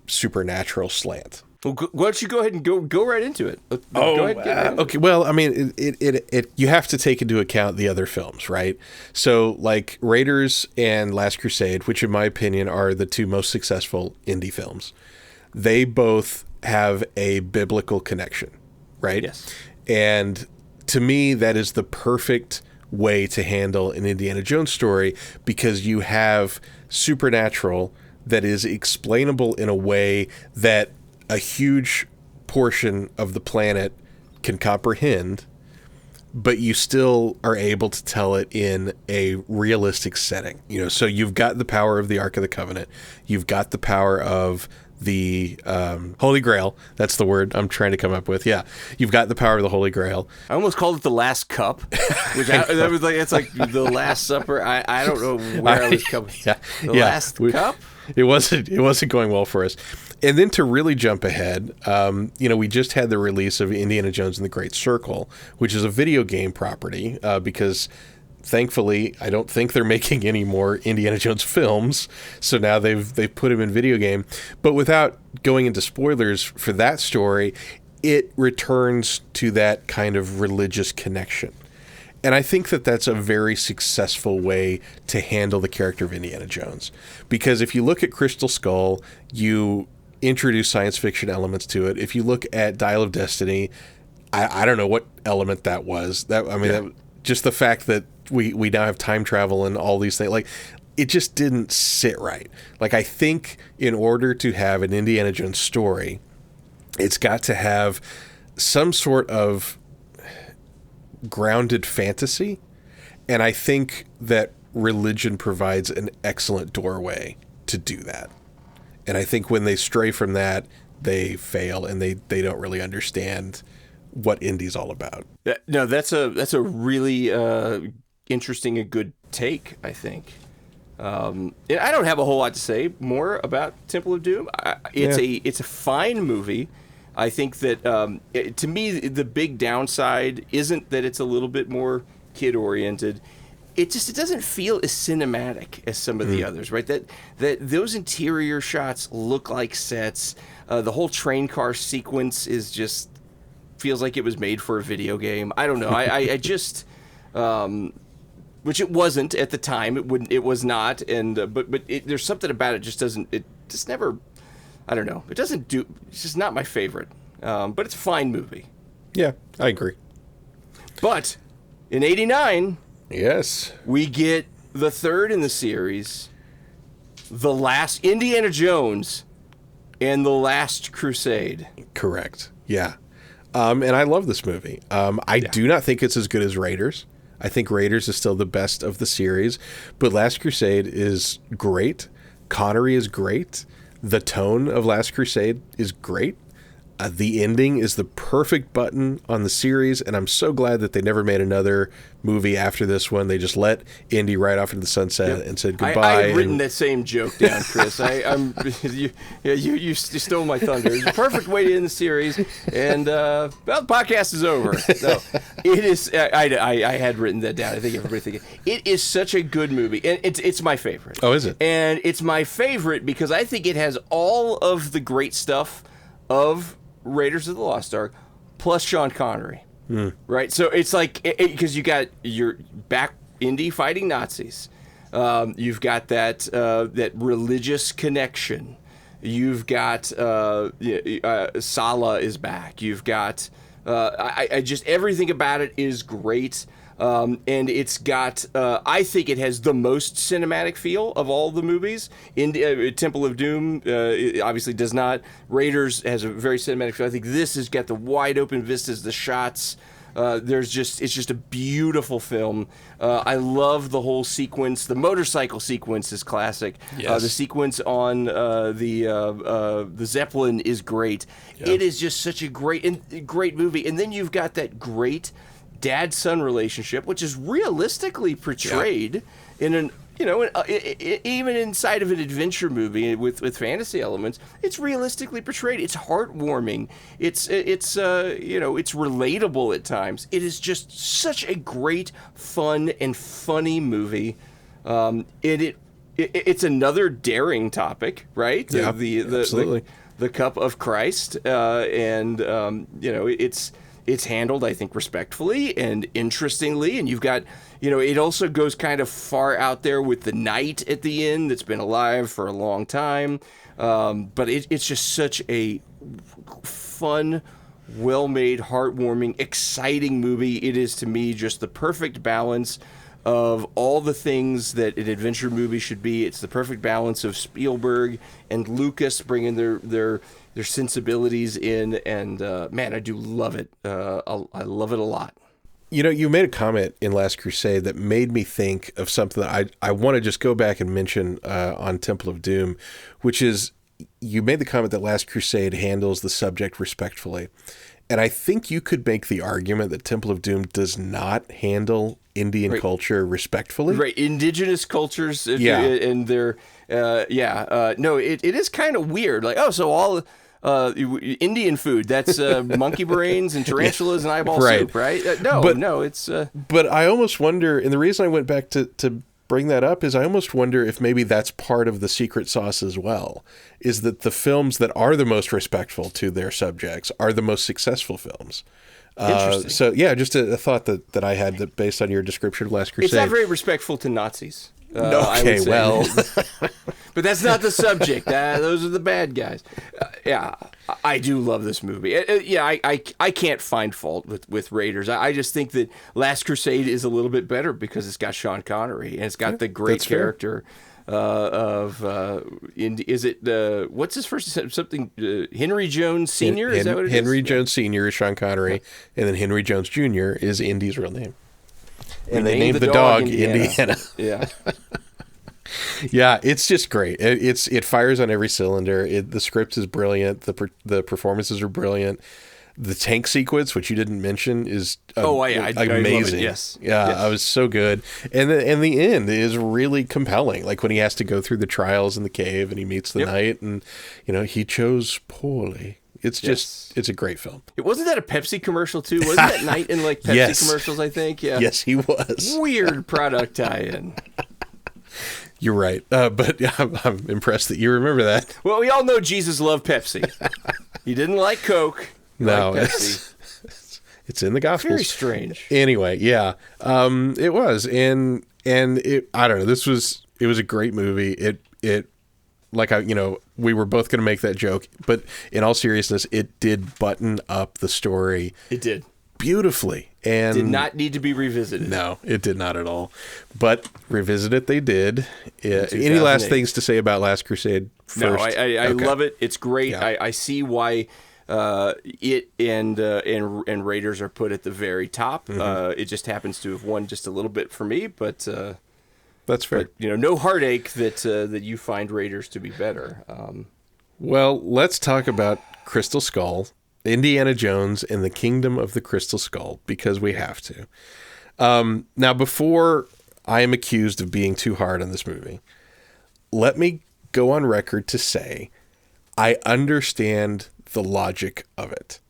supernatural slant. Well, why don't you go ahead and go right into it? Go ahead and get right into okay. Well, I mean, it you have to take into account the other films, right? So, like Raiders and Last Crusade, which in my opinion are the two most successful indie films, they both have a biblical connection, right? Yes. And to me, that is the perfect way to handle an Indiana Jones story, because you have supernatural that is explainable in a way that a huge portion of the planet can comprehend, but you still are able to tell it in a realistic setting. So you've got the power of the Ark of the Covenant. You've got the power of the Holy Grail. That's the word I'm trying to come up with. Yeah. You've got the power of the Holy Grail. I almost called it the Last Cup, which that was like, it's like the Last Supper. I don't know where I was coming. Last Cup? It wasn't going well for us. And then to really jump ahead, we just had the release of Indiana Jones and the Great Circle, which is a video game property, because thankfully I don't think they're making any more Indiana Jones films. So now they've put him in video game. But without going into spoilers for that story, it returns to that kind of religious connection. And I think that that's a very successful way to handle the character of Indiana Jones. Because if you look at Crystal Skull, you introduce science fiction elements to it. If you look at Dial of Destiny, I don't know what element that was. Just the fact that we now have time travel and all these things, like, it just didn't sit right. Like, I think in order to have an Indiana Jones story, it's got to have some sort of grounded fantasy, and I think that religion provides an excellent doorway to do that. And I think when they stray from that, they fail, and they don't really understand what Indy's all about. No, that's a really interesting and good take, I think. And I don't have a whole lot to say more about Temple of Doom. It's a fine movie. I think that, to me, the big downside isn't that it's a little bit more kid-oriented. It doesn't feel as cinematic as some of the others, right? That those interior shots look like sets. The whole train car sequence feels like it was made for a video game. I don't know. I just, which it wasn't at the time. It was not. And but there's something about it just never. I don't know. It's just not my favorite. But it's a fine movie. Yeah, I agree. But in '89, yes, we get the third in the series, The Last Indiana Jones and The Last Crusade. Correct. Yeah. And I love this movie. I do not think it's as good as Raiders. I think Raiders is still the best of the series, but Last Crusade is great. Connery is great. The tone of Last Crusade is great. The ending is the perfect button on the series, and I'm so glad that they never made another movie after this one. They just let Indy ride off into the sunset and said goodbye. I've written that same joke down, Chris. You stole my thunder. It's a perfect way to end the series, and the podcast is over. So it is. I had written that down. I think everybody thinking it is such a good movie, and it's my favorite. Oh, is it? And it's my favorite because I think it has all of the great stuff of Raiders of the Lost Ark, plus Sean Connery, right? So it's like, because you got your back Indy fighting Nazis, you've got that religious connection, you've got Sala is back, you've got I just everything about it is great. And it's got, I think it has the most cinematic feel of all the movies. Temple of Doom it obviously does not. Raiders has a very cinematic feel. I think this has got the wide open vistas, the shots. It's just a beautiful film. I love the whole sequence. The motorcycle sequence is classic. Yes. The sequence on the Zeppelin is great. Yeah. It is just such a great movie. And then you've got that great dad-son relationship, which is realistically portrayed in an even inside of an adventure movie with fantasy elements, it's realistically portrayed. It's heartwarming. It's relatable at times. It is just such a great, fun, and funny movie. It's another daring topic, right? Yeah, absolutely. The Cup of Christ, it's handled, I think, respectfully and interestingly. And you've got, it also goes kind of far out there with the knight at the end that's been alive for a long time. But it's just such a fun, well-made, heartwarming, exciting movie. It is, to me, just the perfect balance of all the things that an adventure movie should be. It's the perfect balance of Spielberg and Lucas bringing their sensibilities in, and man, I do love it. I love it a lot. You made a comment in Last Crusade that made me think of something that I want to just go back and mention on Temple of Doom, which is you made the comment that Last Crusade handles the subject respectfully. And I think you could make the argument that Temple of Doom does not handle Indian culture respectfully. Right, indigenous cultures, and their, no, it is kind of weird. Like, so all Indian food, that's monkey brains and tarantulas and eyeball soup, right? It's... But I almost wonder, and the reason I went back to bring that up is I almost wonder if maybe that's part of the secret sauce as well, is that the films that are the most respectful to their subjects are the most successful films. Interesting. So, yeah, just a thought that I had that based on your description of Last Crusade. It's not very respectful to Nazis. Okay, well. But that's not the subject. Those are the bad guys. I do love this movie. I can't find fault with Raiders. I just think that Last Crusade is a little bit better because it's got Sean Connery and it's got the great character is it what's his first something Henry Jones Sr.? Is that what it is? Henry Jones Sr. is Sean Connery, and then Henry Jones Jr. is Indy's real name. And they named the dog Indiana. Yeah. Yeah, it's just great. It fires on every cylinder. The script is brilliant. The performances are brilliant. The tank sequence, which you didn't mention, is amazing. I love it. Yes. Yeah, it was so good. And the end is really compelling. Like when he has to go through the trials in the cave and he meets the knight, and he chose poorly. It's just, it's a great film. Wasn't that a Pepsi commercial too? Wasn't that night in like Pepsi commercials, I think? Yeah. Yes, he was. Weird product tie-in. You're right. But I'm impressed that you remember that. Well, we all know Jesus loved Pepsi. He didn't like Coke. No, it's in the Gospels. Very strange. Anyway, yeah, it was, and it. I don't know. It was a great movie. It like we were both going to make that joke, but in all seriousness, it did button up the story. It did beautifully, and did not need to be revisited. No, it did not at all. But revisit it, they did. Any last things to say about Last Crusade? First? No, I love it. It's great. Yeah. I see why. It and Raiders are put at the very top. Mm-hmm. It just happens to have won just a little bit for me, but that's fair. But, no heartache that you find Raiders to be better. Well, let's talk about Crystal Skull, Indiana Jones, and the Kingdom of the Crystal Skull, because we have to. Now, before I am accused of being too hard on this movie, let me go on record to say I understand the logic of it.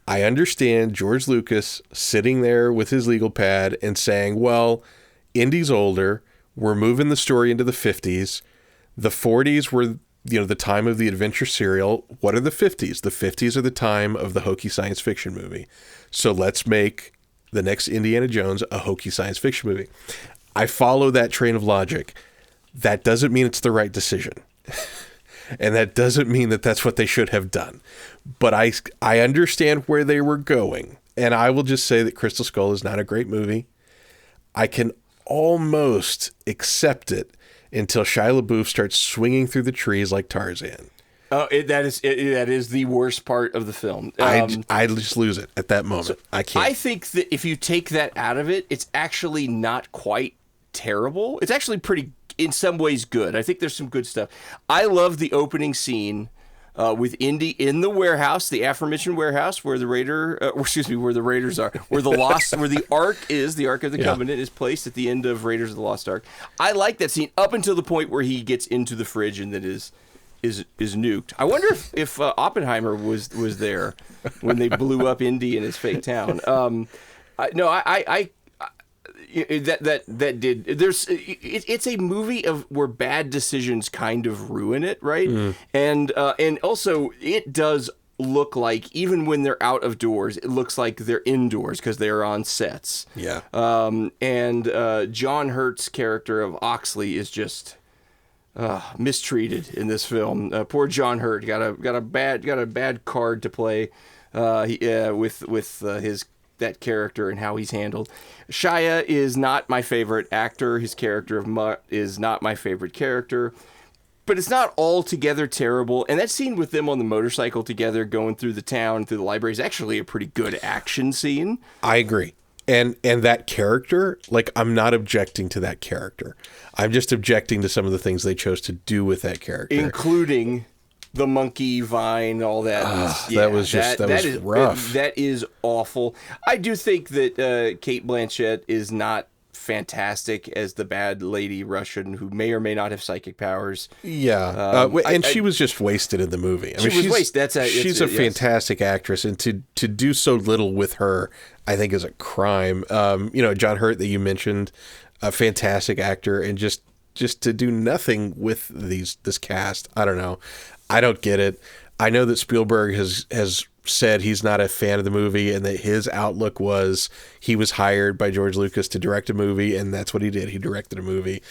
I understand George Lucas sitting there with his legal pad and saying, well, Indy's older. We're moving the story into the 50s. The 40s were, the time of the adventure serial. What are the 50s? The 50s are the time of the hokey science fiction movie. So let's make the next Indiana Jones a hokey science fiction movie. I follow that train of logic. That doesn't mean it's the right decision. And that doesn't mean that that's what they should have done. But I understand where they were going. And I will just say that Crystal Skull is not a great movie. I can almost accept it until Shia LaBeouf starts swinging through the trees like Tarzan. Oh, that is the worst part of the film. I just lose it at that moment. So I can't. I think that if you take that out of it, it's actually not quite terrible. It's actually pretty, in some ways, good. I think there's some good stuff. I love the opening scene with Indy in the warehouse, the aforementioned warehouse where the where the Raiders are, where the Ark is, the Ark of the Covenant is placed at the end of Raiders of the Lost Ark. I like that scene up until the point where he gets into the fridge and then is nuked. I wonder if Oppenheimer was there when they blew up Indy in his fake town. That did. It's a movie of where bad decisions kind of ruin it, right? And also it does look like, even when they're out of doors, it looks like they're indoors because they're on sets. Yeah. And John Hurt's character of Oxley is just mistreated in this film. Poor John Hurt got a bad card to play with that character and how he's handled. Shia is not my favorite actor. His character of Mutt is not my favorite character, but it's not altogether terrible. And that scene with them on the motorcycle together going through the town, through the library, is actually a pretty good action scene. I agree. And that character, like, I'm not objecting to that character. I'm just objecting to some of the things they chose to do with that character, including the monkey vine, all that. That was rough. That is awful. I do think that Cate Blanchett is not fantastic as the bad lady Russian who may or may not have psychic powers. Yeah, she was just wasted in the movie. I mean, was wasted. She's a fantastic actress, and to do so little with her, I think, is a crime. John Hurt that you mentioned, a fantastic actor, and just to do nothing with this cast. I don't know. I don't get it. I know that Spielberg has said he's not a fan of the movie, and that his outlook was he was hired by George Lucas to direct a movie, and that's what he did. He directed a movie.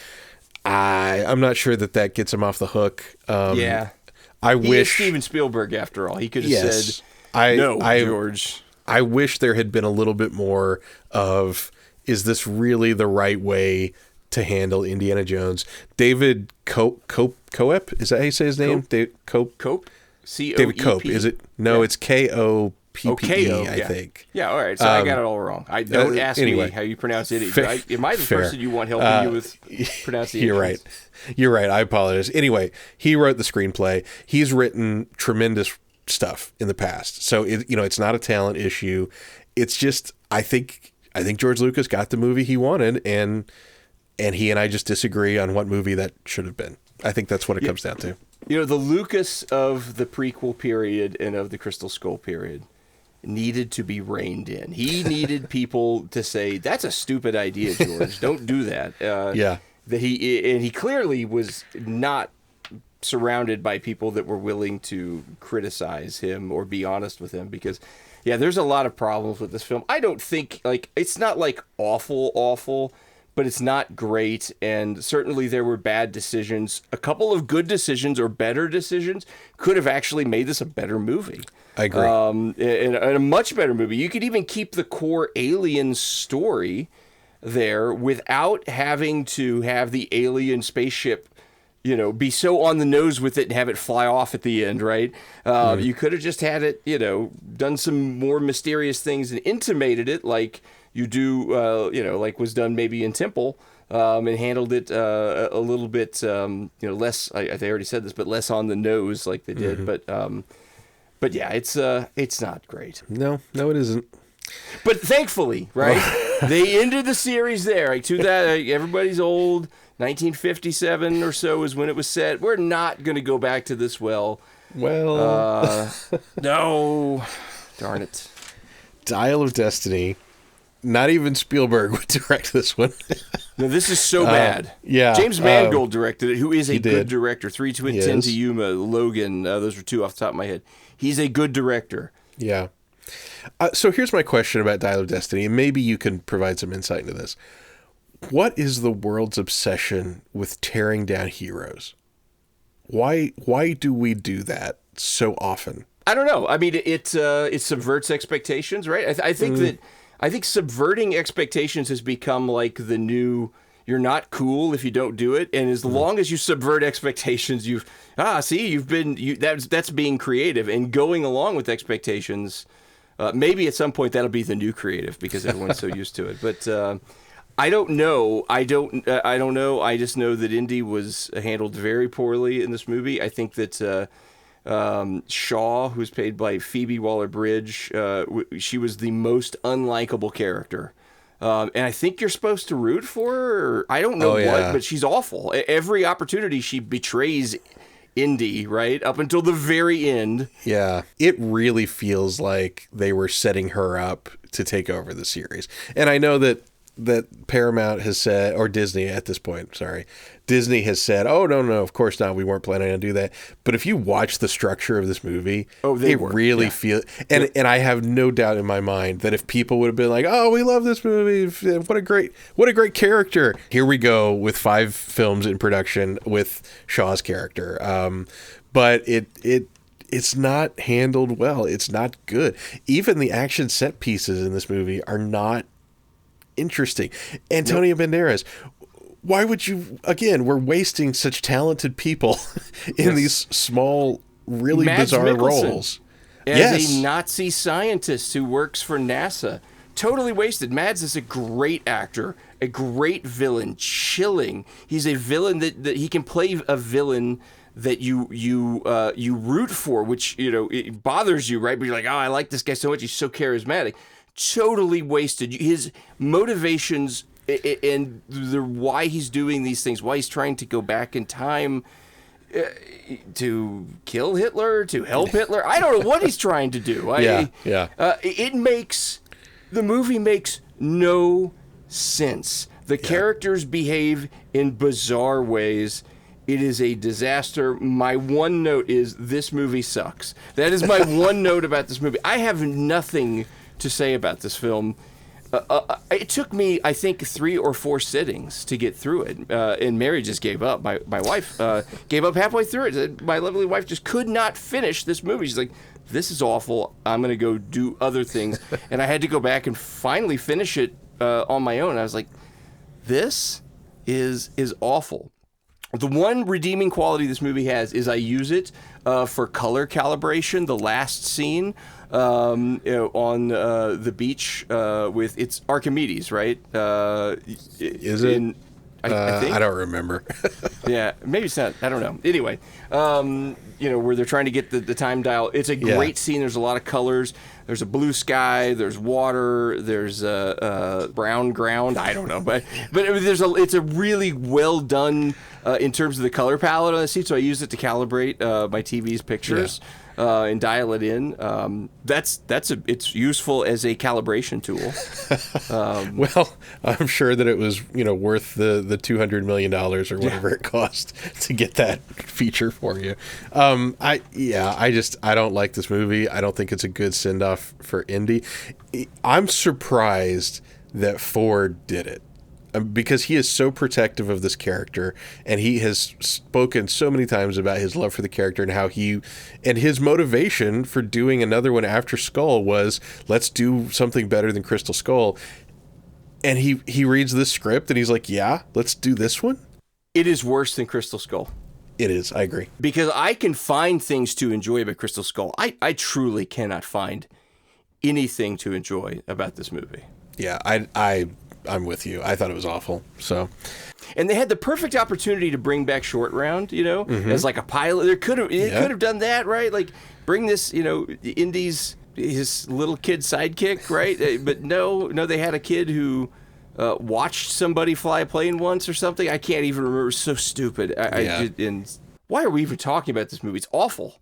I'm not sure that gets him off the hook. I wish is Steven Spielberg, after all. He could have said, George. I wish there had been a little bit more of, is this really the right way to handle Indiana Jones? David Cope, is that how you say his name? Cope? C-O-E-P? David Cope, is it? No, it's K-O-P-P-E, I think. Yeah, all right, so I got it all wrong. Don't ask me how you pronounce it. Am I the person you want helping you with pronunciation? You're right. I apologize. Anyway, he wrote the screenplay. He's written tremendous stuff in the past. So, it's not a talent issue. It's just, I think George Lucas got the movie he wanted, and he and I just disagree on what movie that should have been. I think that's what it comes down to. The Lucas of the prequel period and of the Crystal Skull period needed to be reined in. He needed people to say, that's a stupid idea, George. Don't do that. That he clearly was not surrounded by people that were willing to criticize him or be honest with him, because there's a lot of problems with this film. I don't think, it's not awful, but it's not great, and certainly there were bad decisions. A couple of good decisions or better decisions could have actually made this a better movie. I agree. And a much better movie. You could even keep the core alien story there without having to have the alien spaceship, be so on the nose with it and have it fly off at the end, right? You could have just had it, done some more mysterious things and intimated it like you do, like was done maybe in Temple, and handled it a little bit, less. I already said this, but less on the nose like they did. But yeah, it's not great. No, it isn't. But thankfully, right, they ended the series there. Everybody's old. 1957 or so is when it was set. We're not going to go back to this well. No, darn it. Dial of Destiny. Not even Spielberg would direct this one. No, this is so bad. Yeah. James Mangold directed it, who is a good director. 3:10 to Yuma, Logan, those were two off the top of my head. He's a good director. Yeah. So here's my question about Dial of Destiny, and maybe you can provide some insight into this. What is the world's obsession with tearing down heroes? Why do we do that so often? I don't know. I mean, it subverts expectations, right? I think that I think subverting expectations has become like the new. You're not cool if you don't do it, and as long as you subvert expectations, that's being creative and going along with expectations. Maybe at some point that'll be the new creative because everyone's so used to it. But I don't know. I don't know. I just know that Indy was handled very poorly in this movie. I think that Shaw, who's played by Phoebe Waller-Bridge, she was the most unlikable character. And I think you're supposed to root for her. Or I don't know what, but she's awful. Every opportunity she betrays Indy, right? Up until the very end. Yeah. It really feels like they were setting her up to take over the series. And I know that Paramount has said, or Disney at this point, sorry, Disney has said, oh, no, of course not. We weren't planning on do that. But if you watch the structure of this movie, really feel, and I have no doubt in my mind that if people would have been like, oh, we love this movie. What a great character. Here we go with 5 films in production with Shaw's character. But it's not handled well. It's not good. Even the action set pieces in this movie are not interesting. Antonio Banderas, why would you, again, we're wasting such talented people in these small, really Mads bizarre Mikkelsen roles. As a Nazi scientist who works for NASA. Totally wasted. Mads is a great actor, a great villain, chilling. He's a villain that he can play a villain that you root for, which, it bothers you, right? But you're like, oh, I like this guy so much. He's so charismatic. Totally wasted. His motivations and why he's doing these things, why he's trying to go back in time to kill Hitler, to help Hitler. I don't know what he's trying to do. The movie makes no sense. The characters behave in bizarre ways. It is a disaster. My one note is this movie sucks. That is my one note about this movie. I have nothing to say about this film. It took me, I think, 3 or 4 sittings to get through it, and Mary just gave up. My wife gave up halfway through it. My lovely wife just could not finish this movie. She's like, this is awful. I'm going to go do other things. And I had to go back and finally finish it on my own. I was like, this is awful. The one redeeming quality this movie has is I use it for color calibration. The last scene on the beach with it's Archimedes, right? Is it? I think. I don't remember. Yeah, maybe it's not. I don't know. Anyway, where they're trying to get the time dial. It's a great scene. There's a lot of colors. There's a blue sky. There's water. There's brown ground. I don't know, but it's a really well done in terms of the color palette on the scene. So I use it to calibrate my TV's pictures. And dial it in. It's useful as a calibration tool. Well, I'm sure that it was worth the $200 million or whatever it cost to get that feature for you. I don't like this movie. I don't think it's a good send off for Indy. I'm surprised that Ford did it. Because he is so protective of this character, and he has spoken so many times about his love for the character and how his motivation for doing another one after Skull was, let's do something better than Crystal Skull. And he reads this script and he's like, yeah, let's do this one. It is worse than Crystal Skull. It is. I agree. Because I can find things to enjoy about Crystal Skull. I truly cannot find anything to enjoy about this movie. Yeah, I'm with you. I thought it was awful. So, and they had the perfect opportunity to bring back Short Round, as like a pilot. They could have done that, right? Like bring this, Indy's his little kid sidekick, right? But no, they had a kid who watched somebody fly a plane once or something. I can't even remember. It's so stupid. And why are we even talking about this movie? It's awful.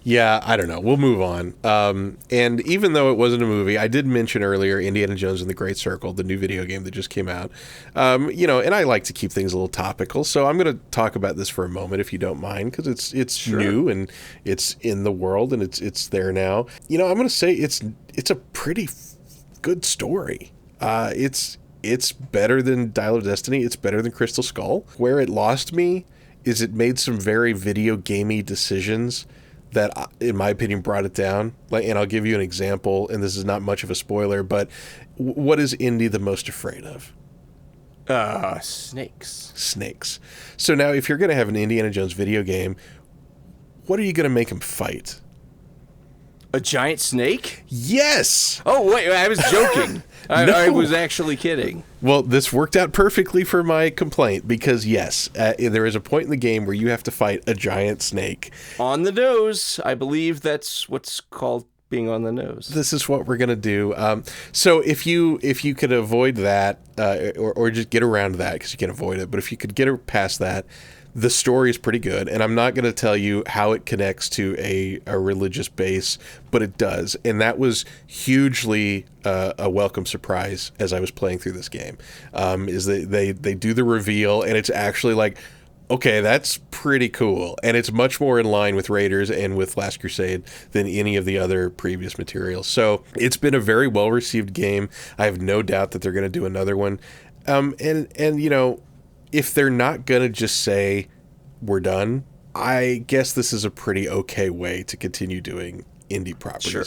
Yeah, I don't know. We'll move on. And even though it wasn't a movie, I did mention earlier Indiana Jones and the Great Circle, the new video game that just came out. And I like to keep things a little topical, so I'm going to talk about this for a moment, if you don't mind, because it's Sure. new and it's in the world and it's there now. I'm going to say it's a pretty good story. It's better than Dial of Destiny. It's better than Crystal Skull. Where it lost me is it made some very video gamey decisions that, in my opinion, brought it down. And I'll give you an example, and this is not much of a spoiler, but what is Indy the most afraid of? Snakes. Snakes. So now, if you're going to have an Indiana Jones video game, what are you going to make him fight? A giant snake? Yes! Oh, wait, I was joking. No. I was actually kidding. Well, this worked out perfectly for my complaint, because yes, there is a point in the game where you have to fight a giant snake. On the nose. I believe that's what's called being on the nose. This is what we're going to do. So if you could avoid that, or just get around that, because you can avoid it, but if you could get past that, the story is pretty good, and I'm not going to tell you how it connects to a religious base, but it does, and that was hugely a welcome surprise as I was playing through this game. Is they do the reveal, and it's actually like, okay, that's pretty cool, and it's much more in line with Raiders and with Last Crusade than any of the other previous materials. So it's been a very well received game. I have no doubt that they're going to do another one, and you know, if they're not going to just say, we're done, I guess this is a pretty okay way to continue doing indie properties. Sure.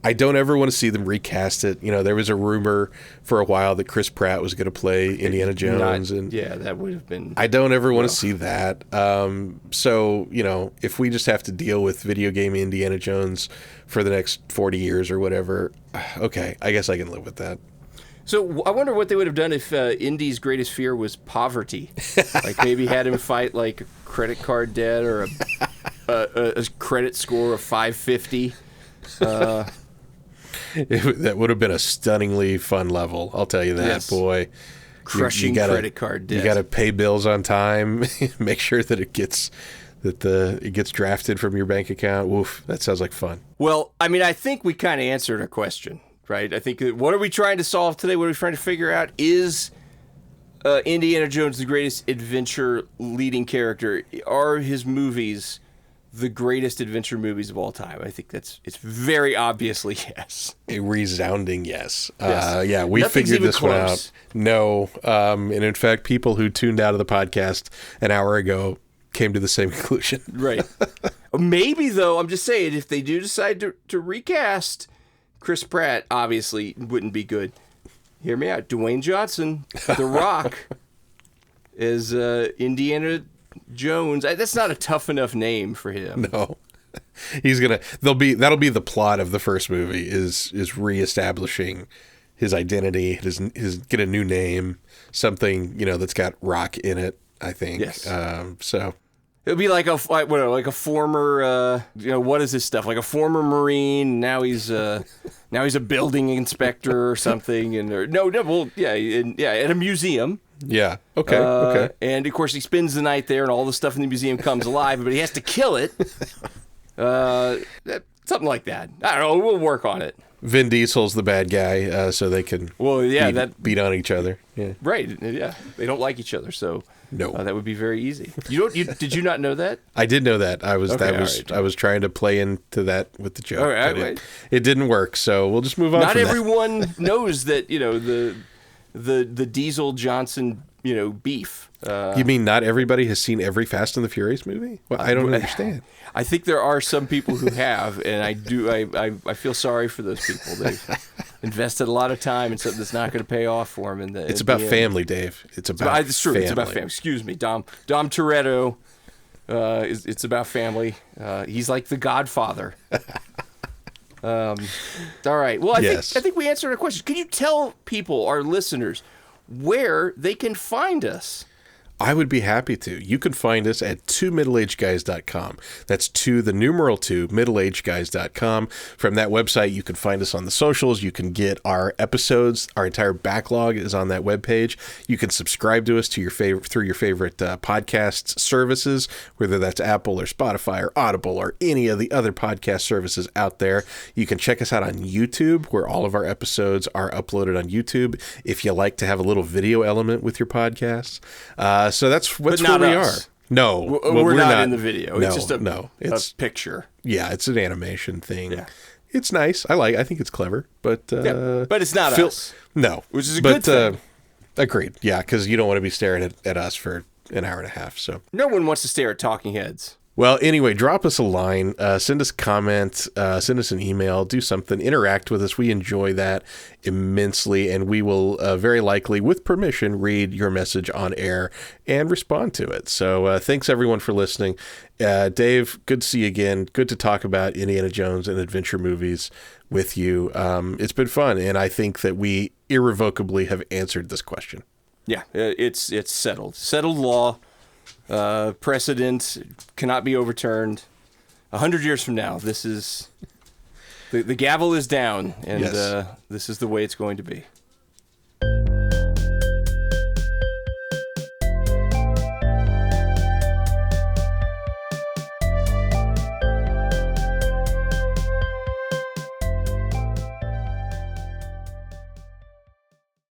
I don't ever want to see them recast it. You know, there was a rumor for a while that Chris Pratt was going to play Indiana Jones. Yeah, that would have been... I don't ever want to see that. So, you know, if we just have to deal with video game Indiana Jones for the next 40 years or whatever, okay, I guess I can live with that. So I wonder what they would have done if Indy's greatest fear was poverty. Like maybe had him fight like a credit card debt or a credit score of 550. That would have been a stunningly fun level. I'll tell you that, Yes. Boy. Crushing credit card debt. You got to pay bills on time. Make sure that it gets drafted from your bank account. Woof, that sounds like fun. Well, I mean, I think we kind of answered a question. Right, I think what are we trying to solve today? What are we trying to figure out? Is Indiana Jones the greatest adventure leading character? Are his movies the greatest adventure movies of all time? I think it's very obviously yes. A resounding yes. Yes. Yeah, we Nothing's figured even this one out. close. No, and in fact, people who tuned out of the podcast an hour ago came to the same conclusion. Right. Maybe though, I'm just saying, if they do decide to recast, Chris Pratt obviously wouldn't be good. Hear me out. Dwayne Johnson, The Rock, is Indiana Jones. That's not a tough enough name for him. No, that'll be the plot of the first movie is reestablishing his identity, his get a new name, something, you know, that's got rock in it. I think. Yes. So. It'll be like a former, what is this stuff? Like a former Marine. Now he's a building inspector or something. And at a museum. Yeah. Okay. Okay. And of course he spends the night there, and all the stuff in the museum comes alive, but he has to kill it. Something like that. I don't know. We'll work on it. Vin Diesel's the bad guy, so they can beat on each other. Yeah. Right. Yeah. They don't like each other, so. No, that would be very easy. Did you not know that? I did know that. I was right. I was trying to play into that with the joke. All right, but it didn't work. So we'll just move on. Not from everyone knows that, you know, the Diesel Johnson, you know, beef. You mean not everybody has seen every Fast and the Furious movie? Well, I don't understand. I think there are some people who have, and I feel sorry for those people. They've invested a lot of time in something that's not going to pay off for them. It's about family, Dave. It's about it's true. family. It's about family. Excuse me, Dom Toretto. It's about family. He's like the Godfather. All right. Well, I think we answered our question. Could you tell people, our listeners, where they can find us? I would be happy to. You can find us at 2middleagedguys.com. That's 2, the numeral 2, middleagedguys.com. From that website, you can find us on the socials. You can get our episodes. Our entire backlog is on that webpage. You can subscribe to us through your favorite podcast services, whether that's Apple or Spotify or Audible or any of the other podcast services out there. You can check us out on YouTube, where all of our episodes are uploaded on YouTube, if you like to have a little video element with your podcasts. So that's where we are. No, we're not in the video. No, it's just it's a picture. Yeah, it's an animation thing. Yeah. It's nice. I think it's clever, but but it's not us. No, which is a good thing. Agreed. Yeah, because you don't want to be staring at us for an hour and a half. So no one wants to stare at talking heads. Well, anyway, drop us a line, send us a comment, send us an email, do something, interact with us. We enjoy that immensely, and we will very likely, with permission, read your message on air and respond to it. So thanks, everyone, for listening. Dave, good to see you again. Good to talk about Indiana Jones and adventure movies with you. It's been fun, and I think that we irrevocably have answered this question. Yeah, it's settled. Settled law. Precedent cannot be overturned. 100 years from now, this is the gavel is down, and Yes. this is the way it's going to be.